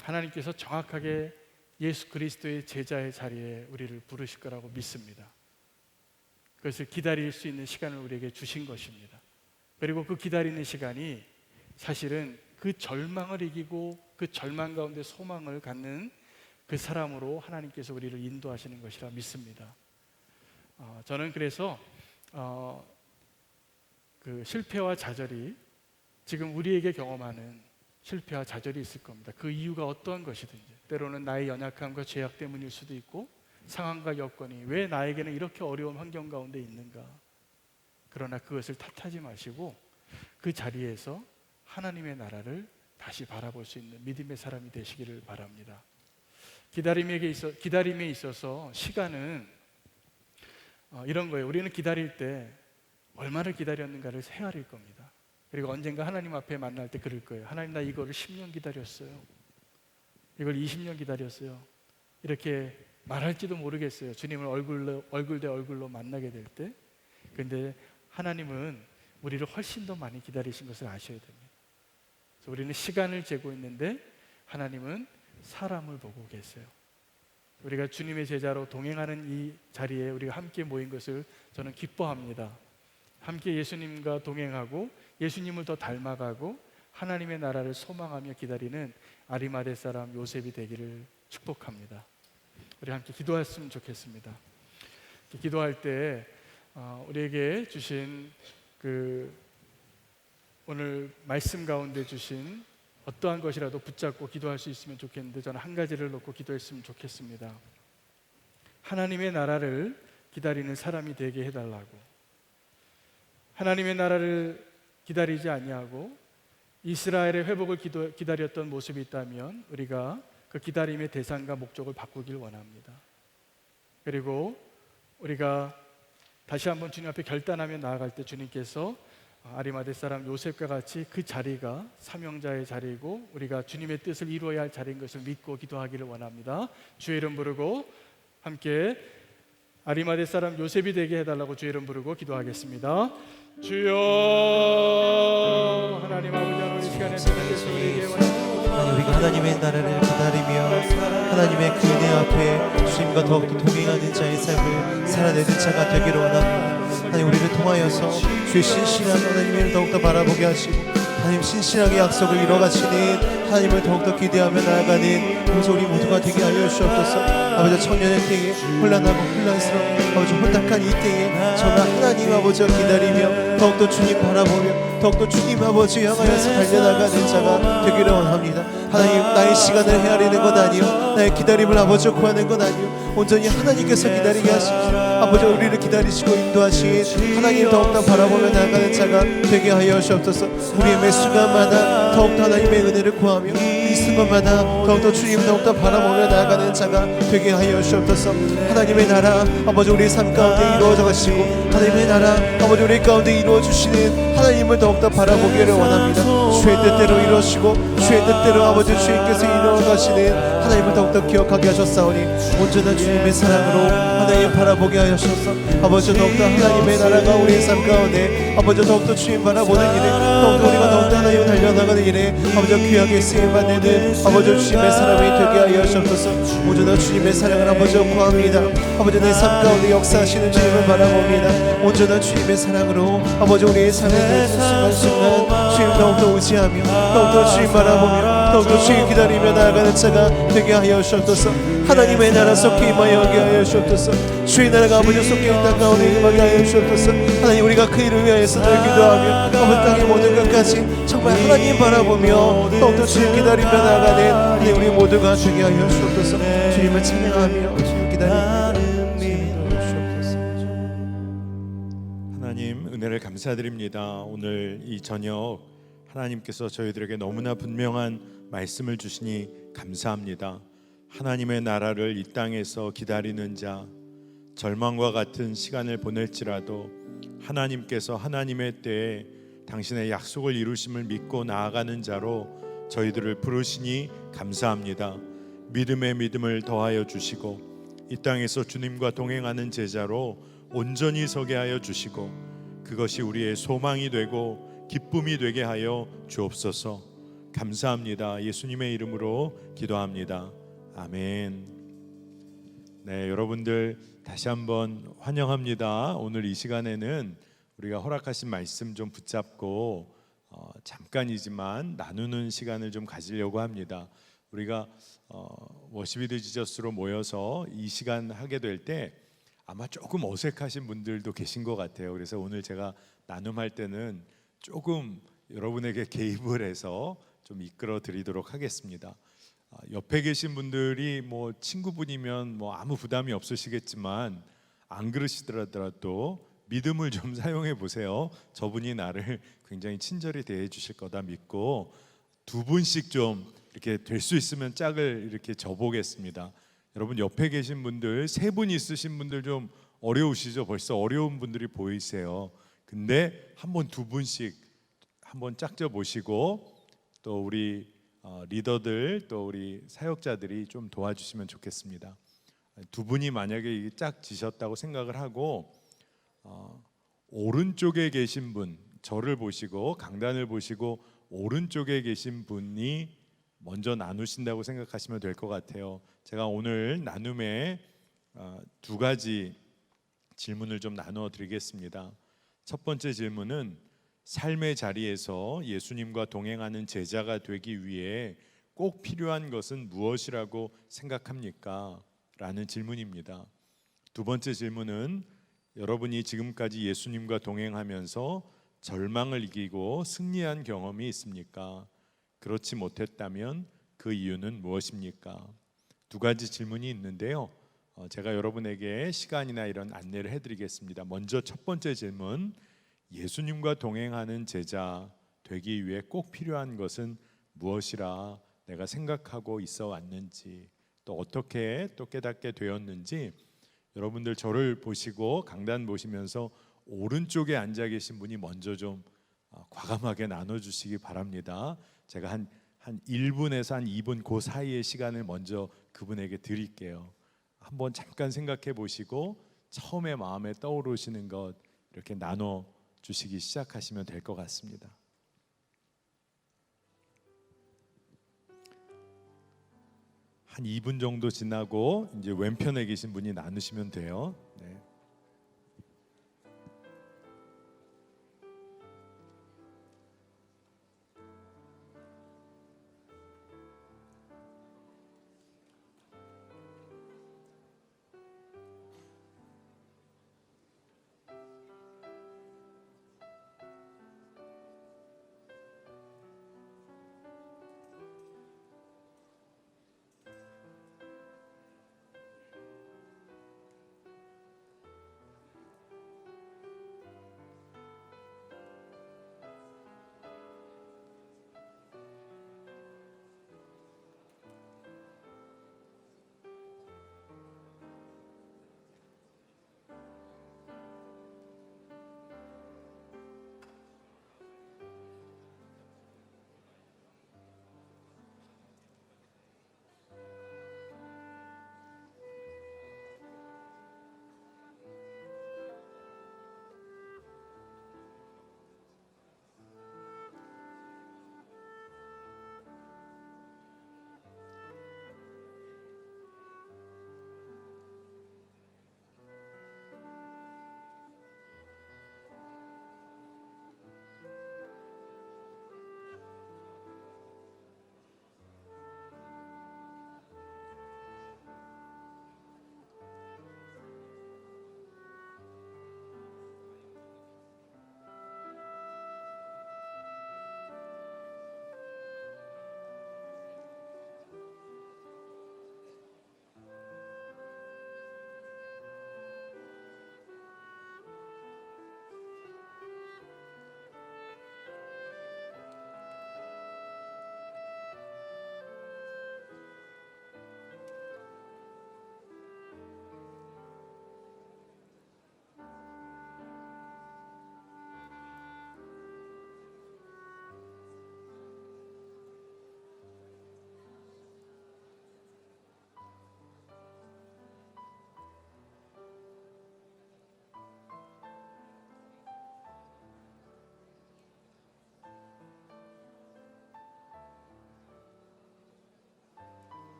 하나님께서 정확하게 예수 그리스도의 제자의 자리에 우리를 부르실 거라고 믿습니다. 그것을 기다릴 수 있는 시간을 우리에게 주신 것입니다. 그리고 그 기다리는 시간이 사실은 그 절망을 이기고 그 절망 가운데 소망을 갖는 그 사람으로 하나님께서 우리를 인도하시는 것이라 믿습니다. 저는 그래서 그 실패와 좌절이 지금 우리에게 경험하는 실패와 좌절이 있을 겁니다. 그 이유가 어떠한 것이든지, 때로는 나의 연약함과 죄악 때문일 수도 있고, 상황과 여건이 왜 나에게는 이렇게 어려운 환경 가운데 있는가. 그러나 그것을 탓하지 마시고 그 자리에서 하나님의 나라를 다시 바라볼 수 있는 믿음의 사람이 되시기를 바랍니다. 기다림에 있어서 시간은 이런 거예요. 우리는 기다릴 때 얼마나 기다렸는가를 헤아릴 겁니다. 그리고 언젠가 하나님 앞에 만날 때 그럴 거예요. 하나님, 나 이거를 10년 기다렸어요. 이걸 20년 기다렸어요. 이렇게 말할지도 모르겠어요. 주님을 얼굴 대 얼굴로 만나게 될 때. 그런데 하나님은 우리를 훨씬 더 많이 기다리신 것을 아셔야 됩니다. 그래서 우리는 시간을 재고 있는데 하나님은 사람을 보고 계세요. 우리가 주님의 제자로 동행하는 이 자리에 우리가 함께 모인 것을 저는 기뻐합니다. 함께 예수님과 동행하고 예수님을 더 닮아가고 하나님의 나라를 소망하며 기다리는 아리마대 사람 요셉이 되기를 축복합니다. 우리 함께 기도했으면 좋겠습니다. 기도할 때 우리에게 주신 그 오늘 말씀 가운데 주신 어떠한 것이라도 붙잡고 기도할 수 있으면 좋겠는데, 저는 한 가지를 놓고 기도했으면 좋겠습니다. 하나님의 나라를 기다리는 사람이 되게 해달라고. 하나님의 나라를 기다리지 아니하고 이스라엘의 회복을 기다렸던 모습이 있다면 우리가 그 기다림의 대상과 목적을 바꾸길 원합니다. 그리고 우리가 다시 한번 주님 앞에 결단하며 나아갈 때 주님께서 아리마대 사람 요셉과 같이 그 자리가 사명자의 자리이고 우리가 주님의 뜻을 이루어야 할 자리인 것을 믿고 기도하기를 원합니다. 주의 이름 부르고 함께 아리마대 사람 요셉이 되게 해달라고 주의 이름 부르고 기도하겠습니다. 주여, 하나님 아버지, 오늘 시간에 주님께서 우리에게 우리가 하나님의 나라를 기다리며 하나님의 그 은혜 앞에 주님과 더욱더 동행하는 자의 삶을 살아내는 자가 되기를 원합니다. 하나님, 우리를 통하여서 주의 신실한 하나님을 더욱더 바라보게 하시고 하나님 신실하게 약속을 이뤄가시는 하나님을 더욱더 기대하며 나아가는 우리 모두가 되게 하여 주옵소서. 아버지, 청년의 때에 혼란하고 혼란스러운 아버지 혼탁한 이 때에 정말 하나님 아버지와 기다리며 더욱더 주님 바라보며 더욱더 주님 아버지 향하여서 달려나가는 자가 되기를 원합니다. 하나님, 나의 시간을 헤아리는 것 아니요 나의 기다림을 아버지 구하는 것 아니요 온전히 하나님께서 기다리게 하시고 아버지 우리를 기다리시고 인도하신 하나님 더욱더 바라보며 나아가는 자가 되게 하여 주옵소서. 우리의 매 순간마다 더욱더 하나님의 은혜를 구하며 이 순간마다 더욱더 주님 더욱더 바라보며 나아가는 자가 되게 하여 주옵소서. 하나님의 나라 아버지 우리 삶 가운데 이루어져 가시고 하나님의 나라 아버지 우리 가운데 이루어 주시는 하나님을 더욱더 바라보기를 원합니다. 주의 뜻대로 이루시고 주의 뜻대로 아버지 주님께서 이루어가시는 하나님을 더욱더 기억하게 하셨사오니 온전한 주님의 사랑으로 하나님 바라보게 하셔서 아버지 더욱더 하나님의 나라가 우리의 삶 가운데 아버지 더욱더 주님 바라보는 일에 더욱더 우리가 더욱더 하나님을 달려나가는 일에 아버지 귀하게 쓰임받는 아버지 주님의 사람이 되게 하여 하시옵소서. 온전한 주님의 사랑을 아버지 구합니다. 아버지 내 삶 가운데 역사하시는 주님을 바라봅니다. 온전한 주님의 사랑으로 아버지 우리의 삶을 순간순간 주님 더욱더 의지하며 더욱더 주님 바라보며 더욱더 주님 기다리며 나아가는 자가 되게 하여 주옵소서. 하나님의 나라 속에 임하여 오게 하여 주옵소서. 주의 나라가 아버지 속에 있는 가운데 임하게 하여 주옵소서. 하나님 우리가 그 일을 위하여서 늘 기도하며 아버지 땅의 모든 것까지 정말 하나님 바라보며 더욱더 주님 기다리며 나아가는 하나님 우리 모두가 되게 하여 주옵소서. 주님을 찬양하며 주님 기다리며 하나님 은혜를 감사드립니다. 오늘 이 저녁 하나님께서 저희들에게 너무나 분명한 말씀을 주시니 감사합니다. 하나님의 나라를 이 땅에서 기다리는 자, 절망과 같은 시간을 보낼지라도 하나님께서 하나님의 때에 당신의 약속을 이루심을 믿고 나아가는 자로 저희들을 부르시니 감사합니다. 믿음의 믿음을 더하여 주시고 이 땅에서 주님과 동행하는 제자로 온전히 서게 하여 주시고 그것이 우리의 소망이 되고 기쁨이 되게 하여 주옵소서. 감사합니다. 예수님의 이름으로 기도합니다. 아멘. 네, 여러분들 다시 한번 환영합니다. 오늘 이 시간에는 우리가 허락하신 말씀 좀 붙잡고 잠깐이지만 나누는 시간을 좀 가지려고 합니다. 우리가 워십 위드 지저스로 모여서 이 시간 하게 될 때 아마 조금 어색하신 분들도 계신 것 같아요. 그래서 오늘 제가 나눔할 때는 조금 여러분에게 개입을 해서 좀 이끌어 드리도록 하겠습니다. 옆에 계신 분들이 뭐 친구분이면 뭐 아무 부담이 없으시겠지만 안 그러시더라도 믿음을 좀 사용해 보세요. 저분이 나를 굉장히 친절히 대해 주실 거다 믿고 두 분씩 좀 이렇게 될 수 있으면 짝을 이렇게 져보겠습니다. 여러분 옆에 계신 분들 세 분 있으신 분들 좀 어려우시죠? 벌써 어려운 분들이 보이세요. 근데 한번 두 분씩 한번 짝져 보시고 또 우리 리더들 또 우리 사역자들이 좀 도와주시면 좋겠습니다. 두 분이 만약에 짝 지셨다고 생각을 하고 오른쪽에 계신 분, 저를 보시고 강단을 보시고 오른쪽에 계신 분이 먼저 나누신다고 생각하시면 될 것 같아요. 제가 오늘 나눔에 두 가지 질문을 좀 나누어 드리겠습니다. 첫 번째 질문은 삶의 자리에서 예수님과 동행하는 제자가 되기 위해 꼭 필요한 것은 무엇이라고 생각합니까? 라는 질문입니다. 두 번째 질문은 여러분이 지금까지 예수님과 동행하면서 절망을 이기고 승리한 경험이 있습니까? 그렇지 못했다면 그 이유는 무엇입니까? 두 가지 질문이 있는데요. 제가 여러분에게 시간이나 이런 안내를 해드리겠습니다. 먼저 첫 번째 질문, 예수님과 동행하는 제자 되기 위해 꼭 필요한 것은 무엇이라 내가 생각하고 있어 왔는지, 또 어떻게 또 깨닫게 되었는지 여러분들 저를 보시고 강단 보시면서 오른쪽에 앉아 계신 분이 먼저 좀 과감하게 나눠주시기 바랍니다. 제가 한 1분에서 한 2분 그 사이의 시간을 먼저 그분에게 드릴게요. 한번 잠깐 생각해 보시고 처음에 마음에 떠오르시는 것 이렇게 나눠 주시기 시작하시면 될 것 같습니다. 한 2분 정도 지나고 이제 왼편에 계신 분이 나누시면 돼요. 네.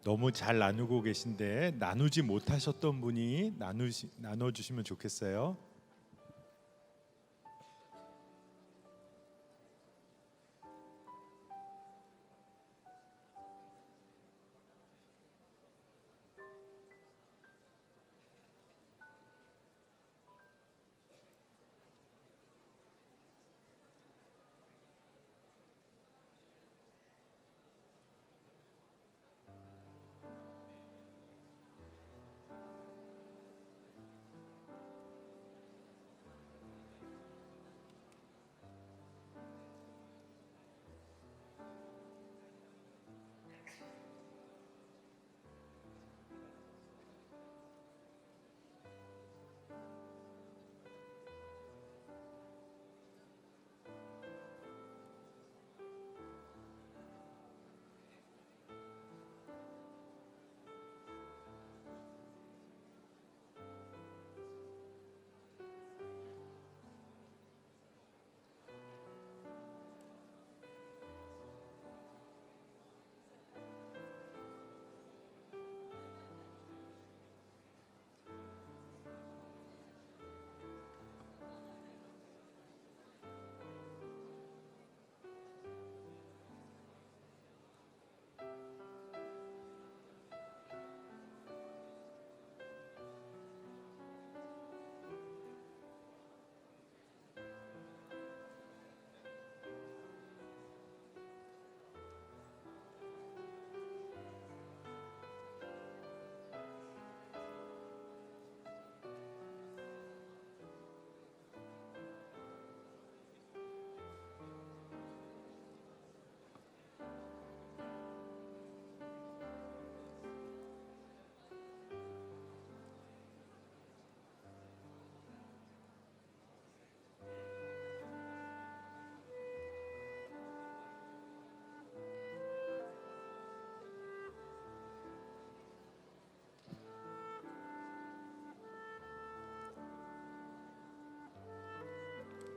너무 잘 나누고 계신데 나누지 못하셨던 분이 나눠주시면 좋겠어요.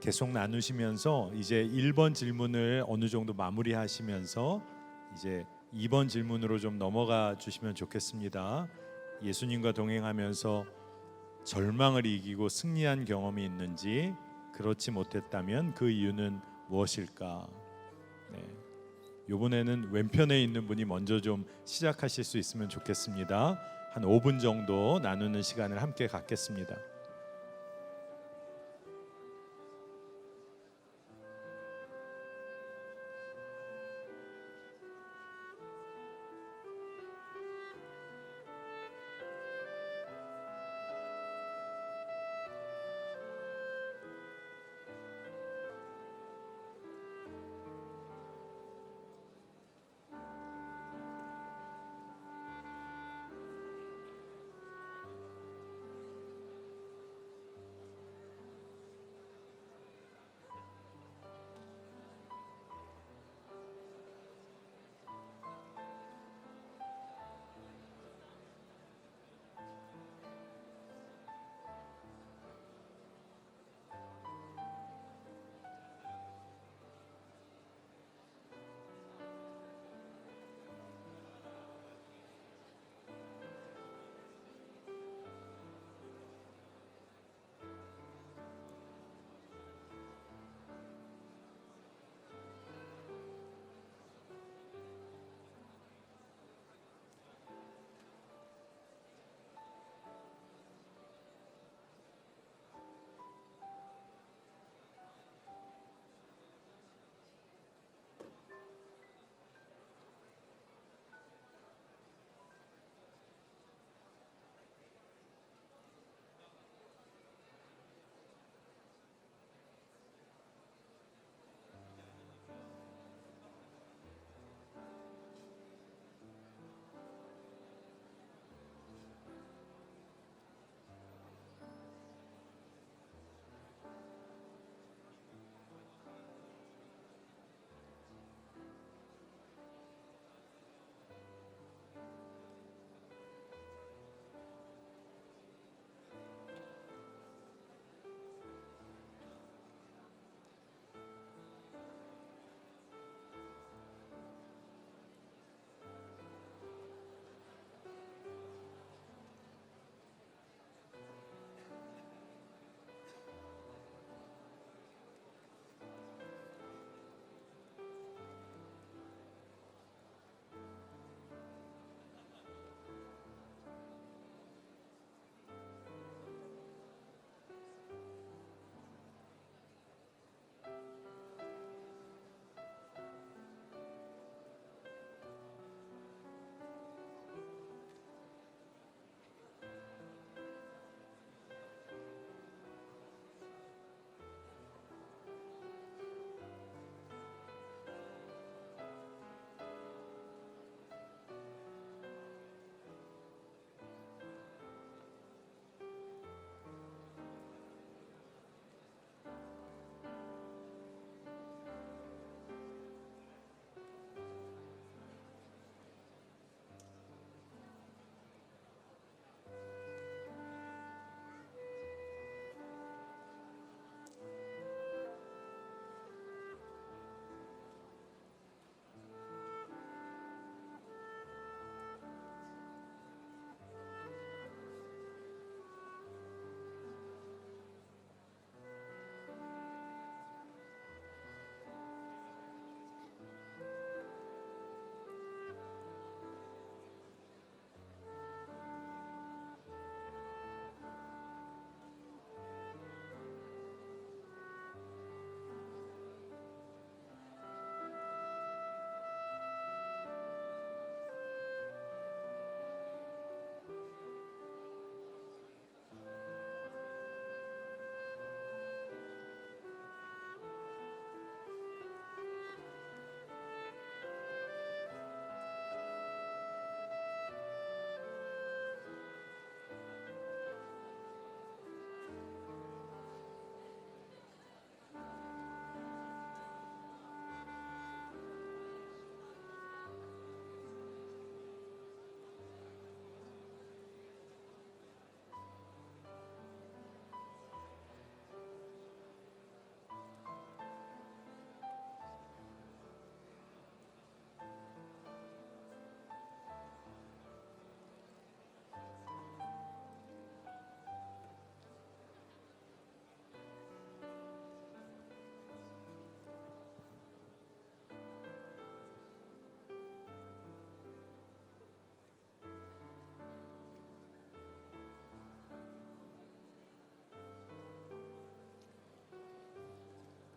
계속 나누시면서 이제 1번 질문을 어느 정도 마무리하시면서 이제 2번 질문으로 좀 넘어가 주시면 좋겠습니다. 예수님과 동행하면서 절망을 이기고 승리한 경험이 있는지, 그렇지 못했다면 그 이유는 무엇일까? 네. 이번에는 왼편에 있는 분이 먼저 좀 시작하실 수 있으면 좋겠습니다. 한 5분 정도 나누는 시간을 함께 갖겠습니다.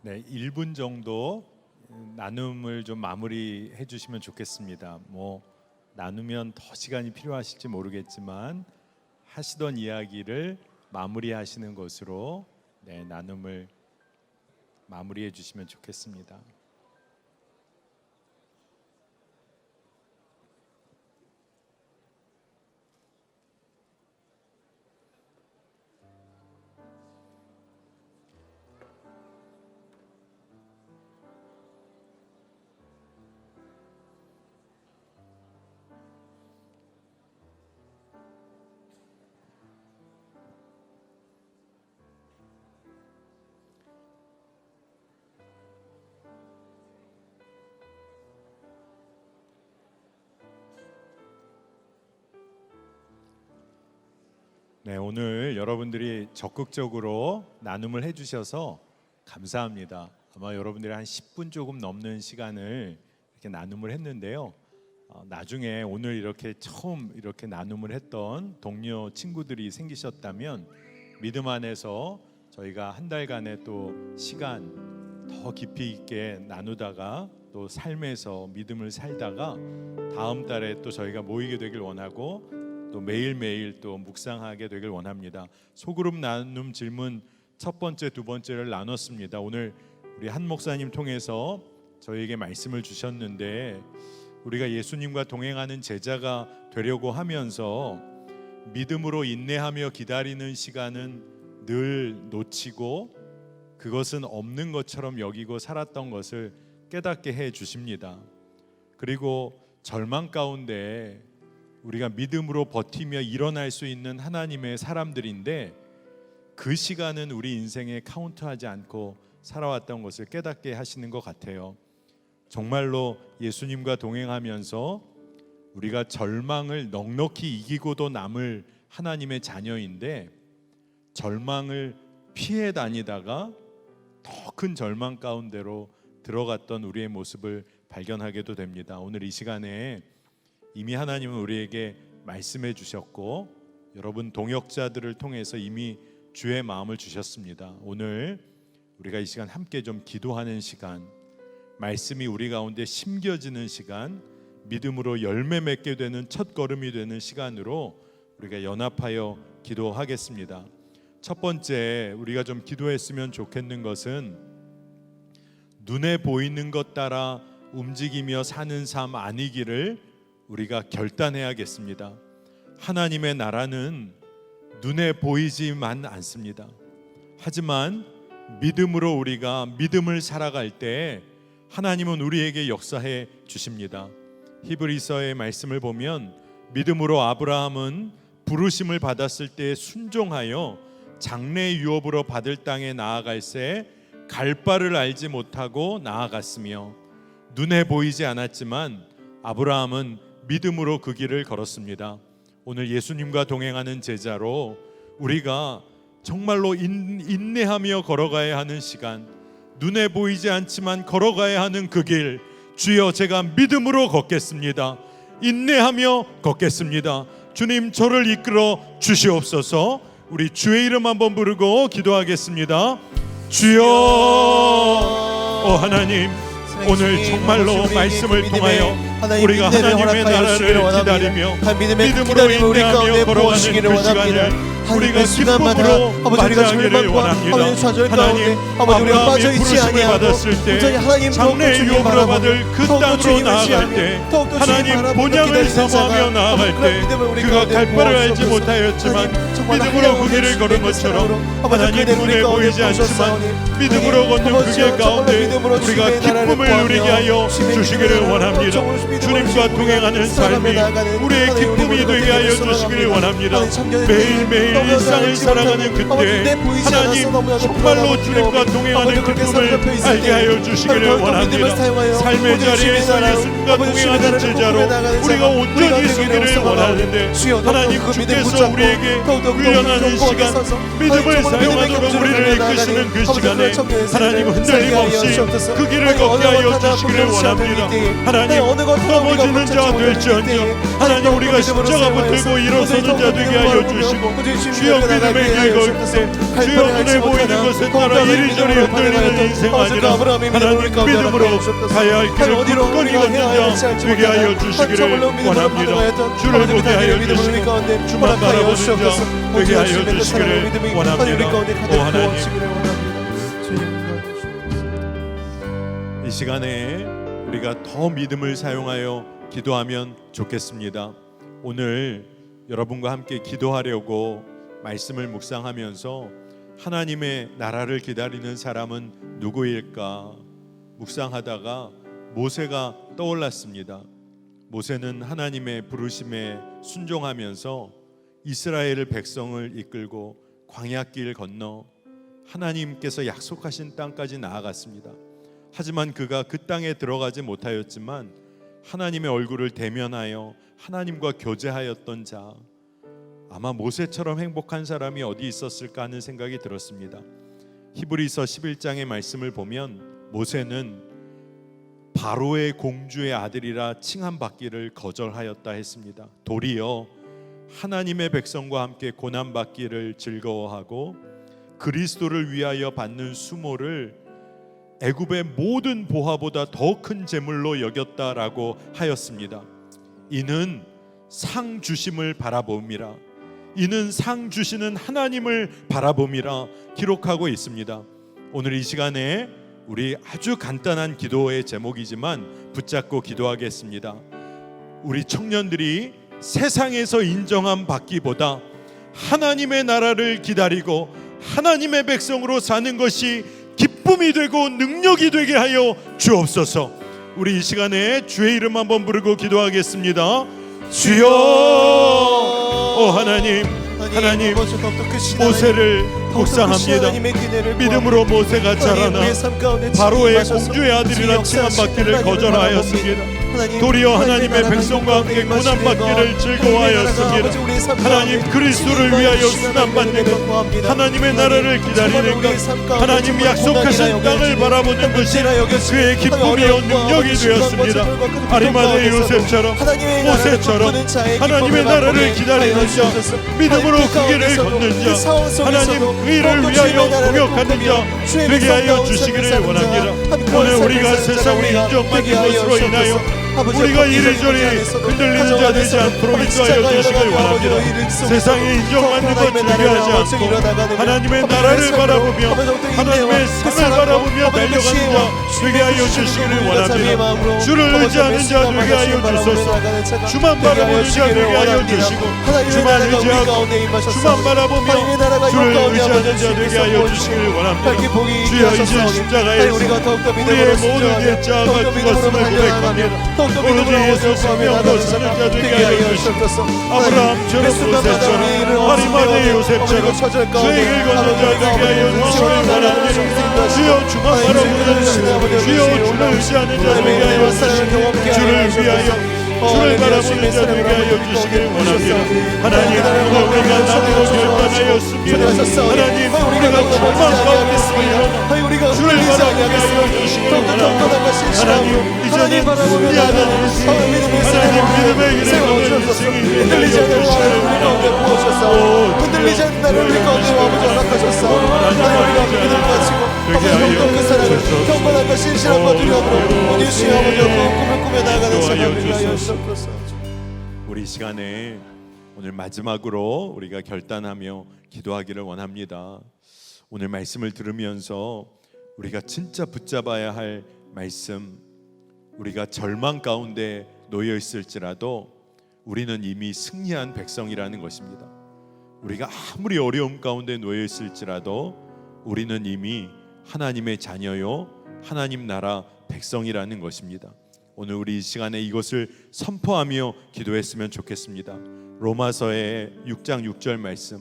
네, 1분 정도 나눔을 좀 마무리해 주시면 좋겠습니다. 뭐 나누면 더 시간이 필요하실지 모르겠지만 하시던 이야기를 마무리하시는 것으로 네, 나눔을 마무리해 주시면 좋겠습니다. 네, 오늘 여러분들이 적극적으로 나눔을 해주셔서 감사합니다. 아마 여러분들이 한 10분 조금 넘는 시간을 이렇게 나눔을 했는데요. 나중에 오늘 이렇게 처음 이렇게 나눔을 했던 동료 친구들이 생기셨다면 믿음 안에서 저희가 한 달간의 또 시간 더 깊이 있게 나누다가 또 삶에서 믿음을 살다가 다음 달에 또 저희가 모이게 되길 원하고 또 매일매일 또 묵상하게 되길 원합니다. 소그룹 나눔 질문 첫 번째, 두 번째를 나눴습니다. 오늘 우리 한 목사님 통해서 저희에게 말씀을 주셨는데 우리가 예수님과 동행하는 제자가 되려고 하면서 믿음으로 인내하며 기다리는 시간은 늘 놓치고 그것은 없는 것처럼 여기고 살았던 것을 깨닫게 해 주십니다. 그리고 절망 가운데 우리가 믿음으로 버티며 일어날 수 있는 하나님의 사람들인데 그 시간은 우리 인생에 카운트하지 않고 살아왔던 것을 깨닫게 하시는 것 같아요. 정말로 예수님과 동행하면서 우리가 절망을 넉넉히 이기고도 남을 하나님의 자녀인데 절망을 피해 다니다가 더 큰 절망 가운데로 들어갔던 우리의 모습을 발견하게도 됩니다. 오늘 이 시간에 이미 하나님은 우리에게 말씀해 주셨고 여러분 동역자들을 통해서 이미 주의 마음을 주셨습니다. 오늘 우리가 이 시간 함께 좀 기도하는 시간, 말씀이 우리 가운데 심겨지는 시간, 믿음으로 열매 맺게 되는 첫 걸음이 되는 시간으로 우리가 연합하여 기도하겠습니다. 첫 번째 우리가 좀 기도했으면 좋겠는 것은 눈에 보이는 것 따라 움직이며 사는 삶 아니기를 우리가 결단해야겠습니다. 하나님의 나라는 눈에 보이지만 않습니다. 하지만 믿음으로 우리가 믿음을 살아갈 때 하나님은 우리에게 역사해 주십니다. 히브리서의 말씀을 보면 믿음으로 아브라함은 부르심을 받았을 때 순종하여 장래 유업으로 받을 땅에 나아갈새 갈 바를 알지 못하고 나아갔으며 눈에 보이지 않았지만 아브라함은 믿음으로 그 길을 걸었습니다. 오늘 예수님과 동행하는 제자로 우리가 정말로 인내하며 걸어가야 하는 시간, 눈에 보이지 않지만 걸어가야 하는 그 길, 주여 제가 믿음으로 걷겠습니다. 인내하며 걷겠습니다. 주님 저를 이끌어 주시옵소서. 우리 주의 이름 한번 부르고 기도하겠습니다. 주여 하나님, 오늘 정말로 말씀을 통하여 우리가 하나님의 나라를 기다리며 믿음으로 인내하며 걸어가는 그 시간을 우리가 기쁨으로 맞이하기를 원합니다. 하나님, 아브라함이 부르심을 받았을 때 장래 유업으로 받을 그 땅으로 나아갈 때 하나님 본향을 사모하며 나아갈 때 그가 갈 바를 알지 못하였지만 믿음으로 그 길을 걸은 것처럼 하나님 눈에 보이지 않지만 믿음으로 걷는 그 길 가운데 우리가 기쁨을 누리게 하여 주시기를 원합니다. 주님과 동행하는 삶이 우리의 기쁨이 되게 하여 주시기를 원합니다. 매일매일 일상을 살아가는 그때 하나님 정말로 주님과 동행하는 그 꿈을 알게 하여 주시기를 원합니다. 삶의 자리에서 예수님과 동행하는 제자로 우리가 온전히 서기를 원하는데 하나님 주께서 우리에게 훈련하는 시간, 믿음을 사용하도록 우리를 이끄시는 그 시간에 하나님 흔들림 없이 그 길을 걷게 하여 주시기를 원합니다. 하나님 넘어지는 자 될지언정 하나님 우리가 십자가 붙들고 일어서는 자 되게 하여 주시고 주여 믿음의 길 걸을 때 주여 눈에 보이는 것은 따라 이리저리 흔들리는 인생 아니라 하나님 믿음으로 가야 할 길을 굳건히 걷는 자 되게 하여 주시기를 원합니다. 주를 보게 하여 주시고 주만 바라보는 자 되게 하여 주시기를 원합니다. 오 하나님, 이 시간에 우리가 더 믿음을 사용하여 기도하면 좋겠습니다. 오늘 여러분과 함께 기도하려고 말씀을 묵상하면서 하나님의 나라를 기다리는 사람은 누구일까 묵상하다가 모세가 떠올랐습니다. 모세는 하나님의 부르심에 순종하면서 이스라엘 백성을 이끌고 광야길 건너 하나님께서 약속하신 땅까지 나아갔습니다. 하지만 그가 그 땅에 들어가지 못하였지만 하나님의 얼굴을 대면하여 하나님과 교제하였던 자, 아마 모세처럼 행복한 사람이 어디 있었을까 하는 생각이 들었습니다. 히브리서 11장의 말씀을 보면 모세는 바로의 공주의 아들이라 칭함받기를 거절하였다 했습니다. 도리어 하나님의 백성과 함께 고난받기를 즐거워하고 그리스도를 위하여 받는 수모를 애굽의 모든 보화보다 더 큰 재물로 여겼다라고 하였습니다. 이는 상 주심을 바라봄이라, 이는 상 주시는 하나님을 바라봄이라 기록하고 있습니다. 오늘 이 시간에 우리 아주 간단한 기도의 제목이지만 붙잡고 기도하겠습니다. 우리 청년들이 세상에서 인정함 받기보다 하나님의 나라를 기다리고 하나님의 백성으로 사는 것이 기쁨이 되고 능력이 되게 하여 주옵소서. 우리 이 시간에 주의 이름 한번 부르고 기도하겠습니다. 주여, 오 하나님, 하나님 모세를 묵상합니다. 믿음으로 모세가 자라나 바로의 공주의 아들이라 칭함받기를 거절하였습니다. 도리어 하나님의 백성과 함께 고난받기를 즐거워하였습니다. 하나님 그리스도를 위하여 순환받는 것, 하나님의 나라를 기다리는 것, 하나님 약속하신 땅을 바라보는 것이 그의 기쁨이요 능력이 되었습니다. 아리마대 요셉처럼 모세처럼 하나님의 나라를 기다리는 자, 믿음으로 그 길을 걷는 자, 하나님 의를 위하여 공격하는 자 되게 하여 주시기를 원합니다. 오늘 우리가 세상에 인정받는 것으로 인하여 우리가 이리저리 흔들리는 자 되지 않도록 인도하여 주시길 원합니다. 세상에 인정받는 것 중요하지 않고 하나님의 나라를 바라보며 하나님의 상을 바라보며 달려가는 자 되게 하여 주시기를 원합니다. 주를 의지하는 자 되게 하여 주소서. 주만 바라보는 자 되게 하여 주시고 주만 의지하고 주만 바라보며 주를 의지하는 자 되게 하여 주시기를 원합니다. 주여 이제 십자가에서 우리의 모든 옛자가 죽었음을 고백합니다. 오로지 예수 생명으로 사는 자 되게 하여 주시옵소서. 아브라함처럼 모세처럼 아리마대 요셉처럼 주의 길 걷는 자 되게 하여 주시기를 원합니다. 주여 주만 바라보는 자, 주여 주를 의지하는 자 되게 하여 주시고 주를 위하여 주를 바라보는 자 되게 하여 주시기를 원합니다. 하나님 오늘 우리가 나누고 결단하였습니다. 하나님 우리가 절망 가운데 있으며 주를 바라보게 하여 주시기를 원합니다. 하나님 이제는 승리하는 인생, 하나님 믿음의 길을 걷는 인생이 되게 하여 주시기를 원합니다. 흔들리지 않는 나를 우리 가운데 아버지 허락하셨사. 우리가 믿음을 가지고 그 사랑을 경건함과 신실함과 두려움으로 오늘 주의 아버지와 꿈을 꾸며 나아가는 사람을 하여 주옵소서. 우리 시간에 오늘 마지막으로 우리가 결단하며 기도하기를 원합니다. 오늘 말씀을 들으면서 우리가 진짜 붙잡아야 할 말씀, 우리가 절망 가운데 놓여 있을지라도 우리는 이미 승리한 백성이라는 것입니다. 우리가 아무리 어려움 가운데 놓여 있을지라도 우리는 이미 하나님의 자녀요 하나님 나라 백성이라는 것입니다. 오늘 우리 이 시간에 이것을 선포하며 기도했으면 좋겠습니다. 로마서의 6장 6절 말씀,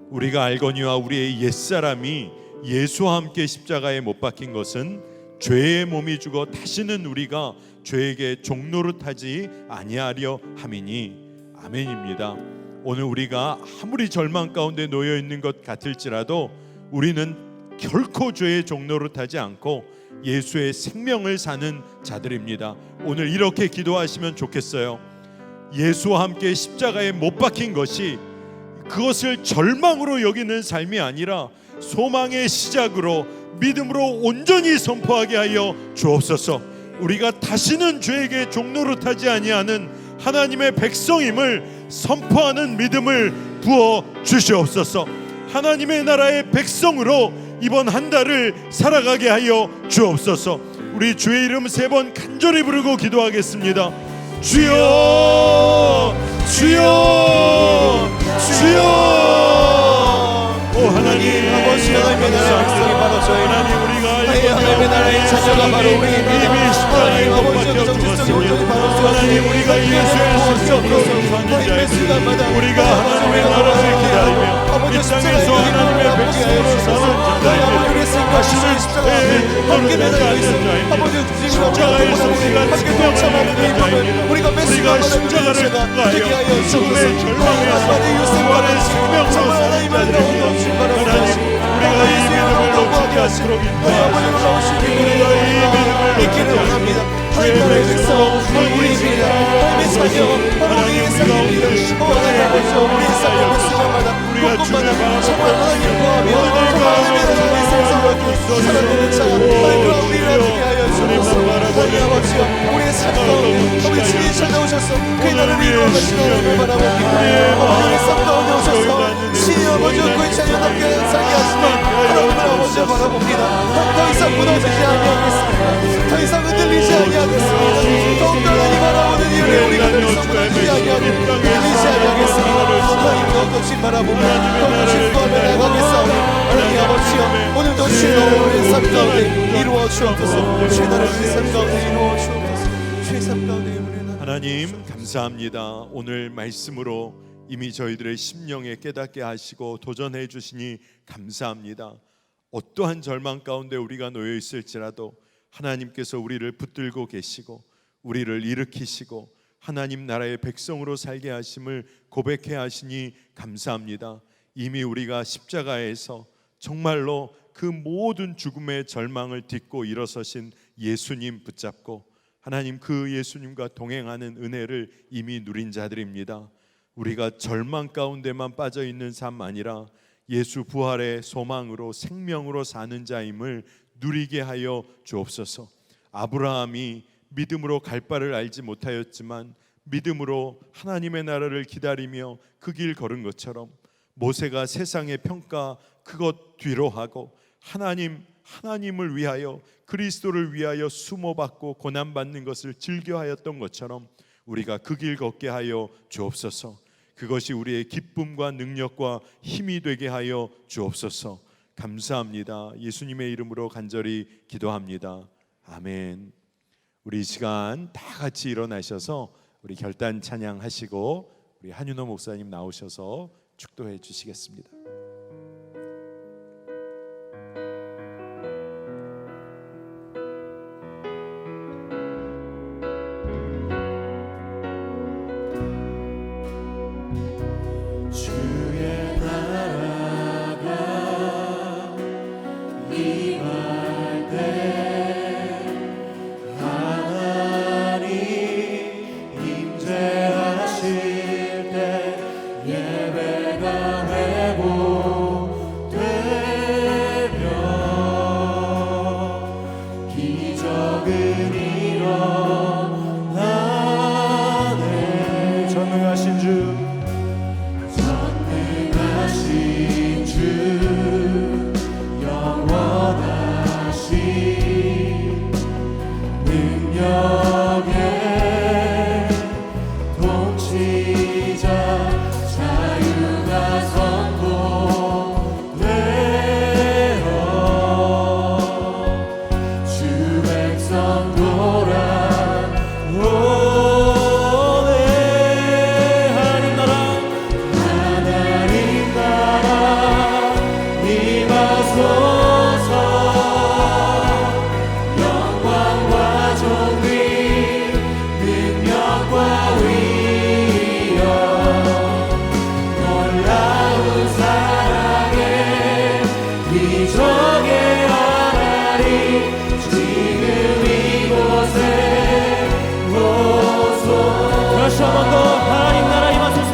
우리가 알거니와 우리의 옛사람이 예수와 함께 십자가에 못 박힌 것은 죄의 몸이 죽어 다시는 우리가 죄에게 종노릇하지 아니하려 함이니. 아멘입니다. 오늘 우리가 아무리 절망 가운데 놓여 있는 것 같을지라도 우리는 결코 죄의 종노릇하지 않고 예수의 생명을 사는 자들입니다. 오늘 이렇게 기도하시면 좋겠어요. 예수와 함께 십자가에 못 박힌 것이 그것을 절망으로 여기는 삶이 아니라 소망의 시작으로 믿음으로 온전히 선포하게 하여 주옵소서. 우리가 다시는 죄에게 종노릇하지 아니하는 하나님의 백성임을 선포하는 믿음을 부어 주시옵소서. 하나님의 나라의 백성으로 이번 한 달을 살아가게 하여 주옵소서. 우리 주의 이름 3번 간절히 부르고 기도하겠습니다. 주여, 주여, 주여. 오 하나님, 아버지 하나님의 나라의 백성이 바로 하나님, 우리가 하나님의 나라의 자녀가 바로 우리입니다. 이미 십자가에 못 박혀 죽었습니다. 하나님, 우리가 예수의 십자가로 사는 자입니다. 우리가 하나님의 나라를 기다리며 이 땅에서 하나님의 백성으로 사는 자입니다. 다시는 죄에 노릇하지 않는 자입니다. 십자가에서 우리가 생명을 자입니다. 우리가 십자가를 통하여 죽음의 절망에서 부활의 생명으로 사는 자입니다. 하나님, 우리가 이 믿음을 놓치지 않도록 인도하시옵소서. 우리가 이 믿음을 놓치지 않도록 주의 백성 우리입니다. 하나님의 자녀, 하나님의 삶입니다. 하나님 아버지, 우리의 삶을 쓰자마자 곳곳마다 정말 하나님을 구하며 하나님의 나라의 생사를 살아내는 자, 하나님 우리를 어떻게 하여 주옵소서. 하나님 아버지여, 우리의 삶 가운데 우리 주님이 찾아오셔서 그의 나라를 이루어가신 하나님을 바라봅니다. 우리의 삶 가운데 오셔서 신의 아버지와 그의 자녀답게 살게 하시는 하나님을 아버지를 바라봅니다. 더 이상 무너지지 아니하겠습니다. 더 이상 흔들리지 아니하겠습니다. 더욱더 하나님 바라보는 이유에 우리가 더 이상 무너지지 아니하겠습니다. 흔들리지 아니하겠습니다. 하나님 더욱더 바라보며 더욱더 구하며 나가겠사오니 하나님 아버지여, 오늘도 주의 나라를 우리의 삶 가운데 이루어 주옵소서. 주의 나라를 우리의 삶 가운데 이루어 주옵소서. 주의 삶 가운데 우리의 나라. 하나님 감사합니다. 오늘 말씀으로 이미 저희들의 심령에 깨닫게 하시고 도전해 주시니 감사합니다. 어떠한 절망 가운데 우리가 놓여 있을지라도 하나님께서 우리를 붙들고 계시고 우리를 일으키시고 하나님 나라의 백성으로 살게 하심을 고백해 하시니 감사합니다. 이미 우리가 십자가에서 정말로 그 모든 죽음의 절망을 딛고 일어서신 예수님 붙잡고 하나님 그 예수님과 동행하는 은혜를 이미 누린 자들입니다. 우리가 절망 가운데만 빠져 있는 삶 아니라 예수 부활의 소망으로 생명으로 사는 자임을 누리게 하여 주옵소서. 아브라함이 믿음으로 갈 바를 알지 못하였지만 믿음으로 하나님의 나라를 기다리며 그 길 걸은 것처럼 모세가 세상의 평가 그것 뒤로 하고 하나님을 위하여 그리스도를 위하여 수모받고 고난받는 것을 즐겨하였던 것처럼 우리가 그 길 걷게 하여 주옵소서. 그것이 우리의 기쁨과 능력과 힘이 되게 하여 주옵소서. 감사합니다. 예수님의 이름으로 간절히 기도합니다. 아멘. 우리 이 시간 다 같이 일어나셔서 우리 결단 찬양하시고 우리 한윤호 목사님 나오셔서 축도해 주시겠습니다. 다시 한 번 더 하나님 나라 임하소서.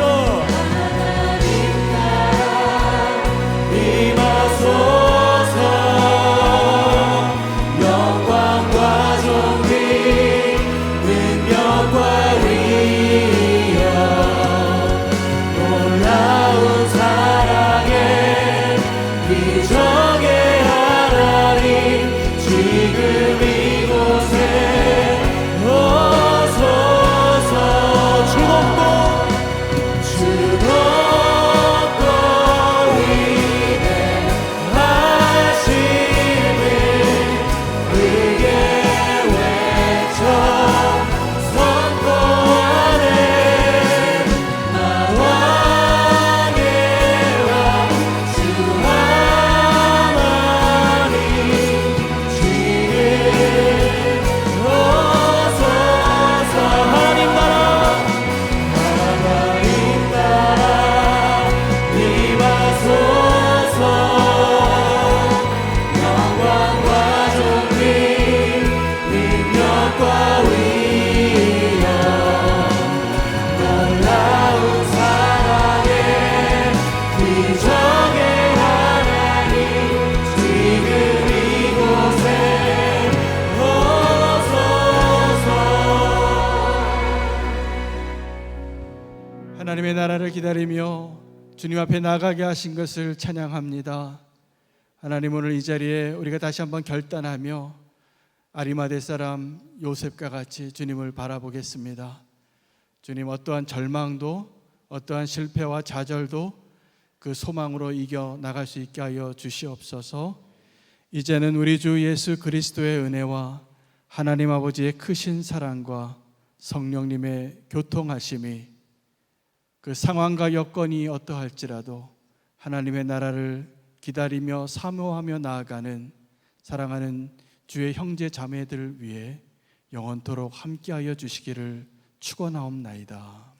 하나님의 나라를 기다리며 주님 앞에 나가게 하신 것을 찬양합니다. 하나님, 오늘 이 자리에 우리가 다시 한번 결단하며 아리마대 사람 요셉과 같이 주님을 바라보겠습니다. 주님, 어떠한 절망도 어떠한 실패와 좌절도 그 소망으로 이겨 나갈 수 있게 하여 주시옵소서. 이제는 우리 주 예수 그리스도의 은혜와 하나님 아버지의 크신 사랑과 성령님의 교통하심이 그 상황과 여건이 어떠할지라도 하나님의 나라를 기다리며 사모하며 나아가는 사랑하는 주의 형제 자매들 위해 영원토록 함께하여 주시기를 축원하옵나이다.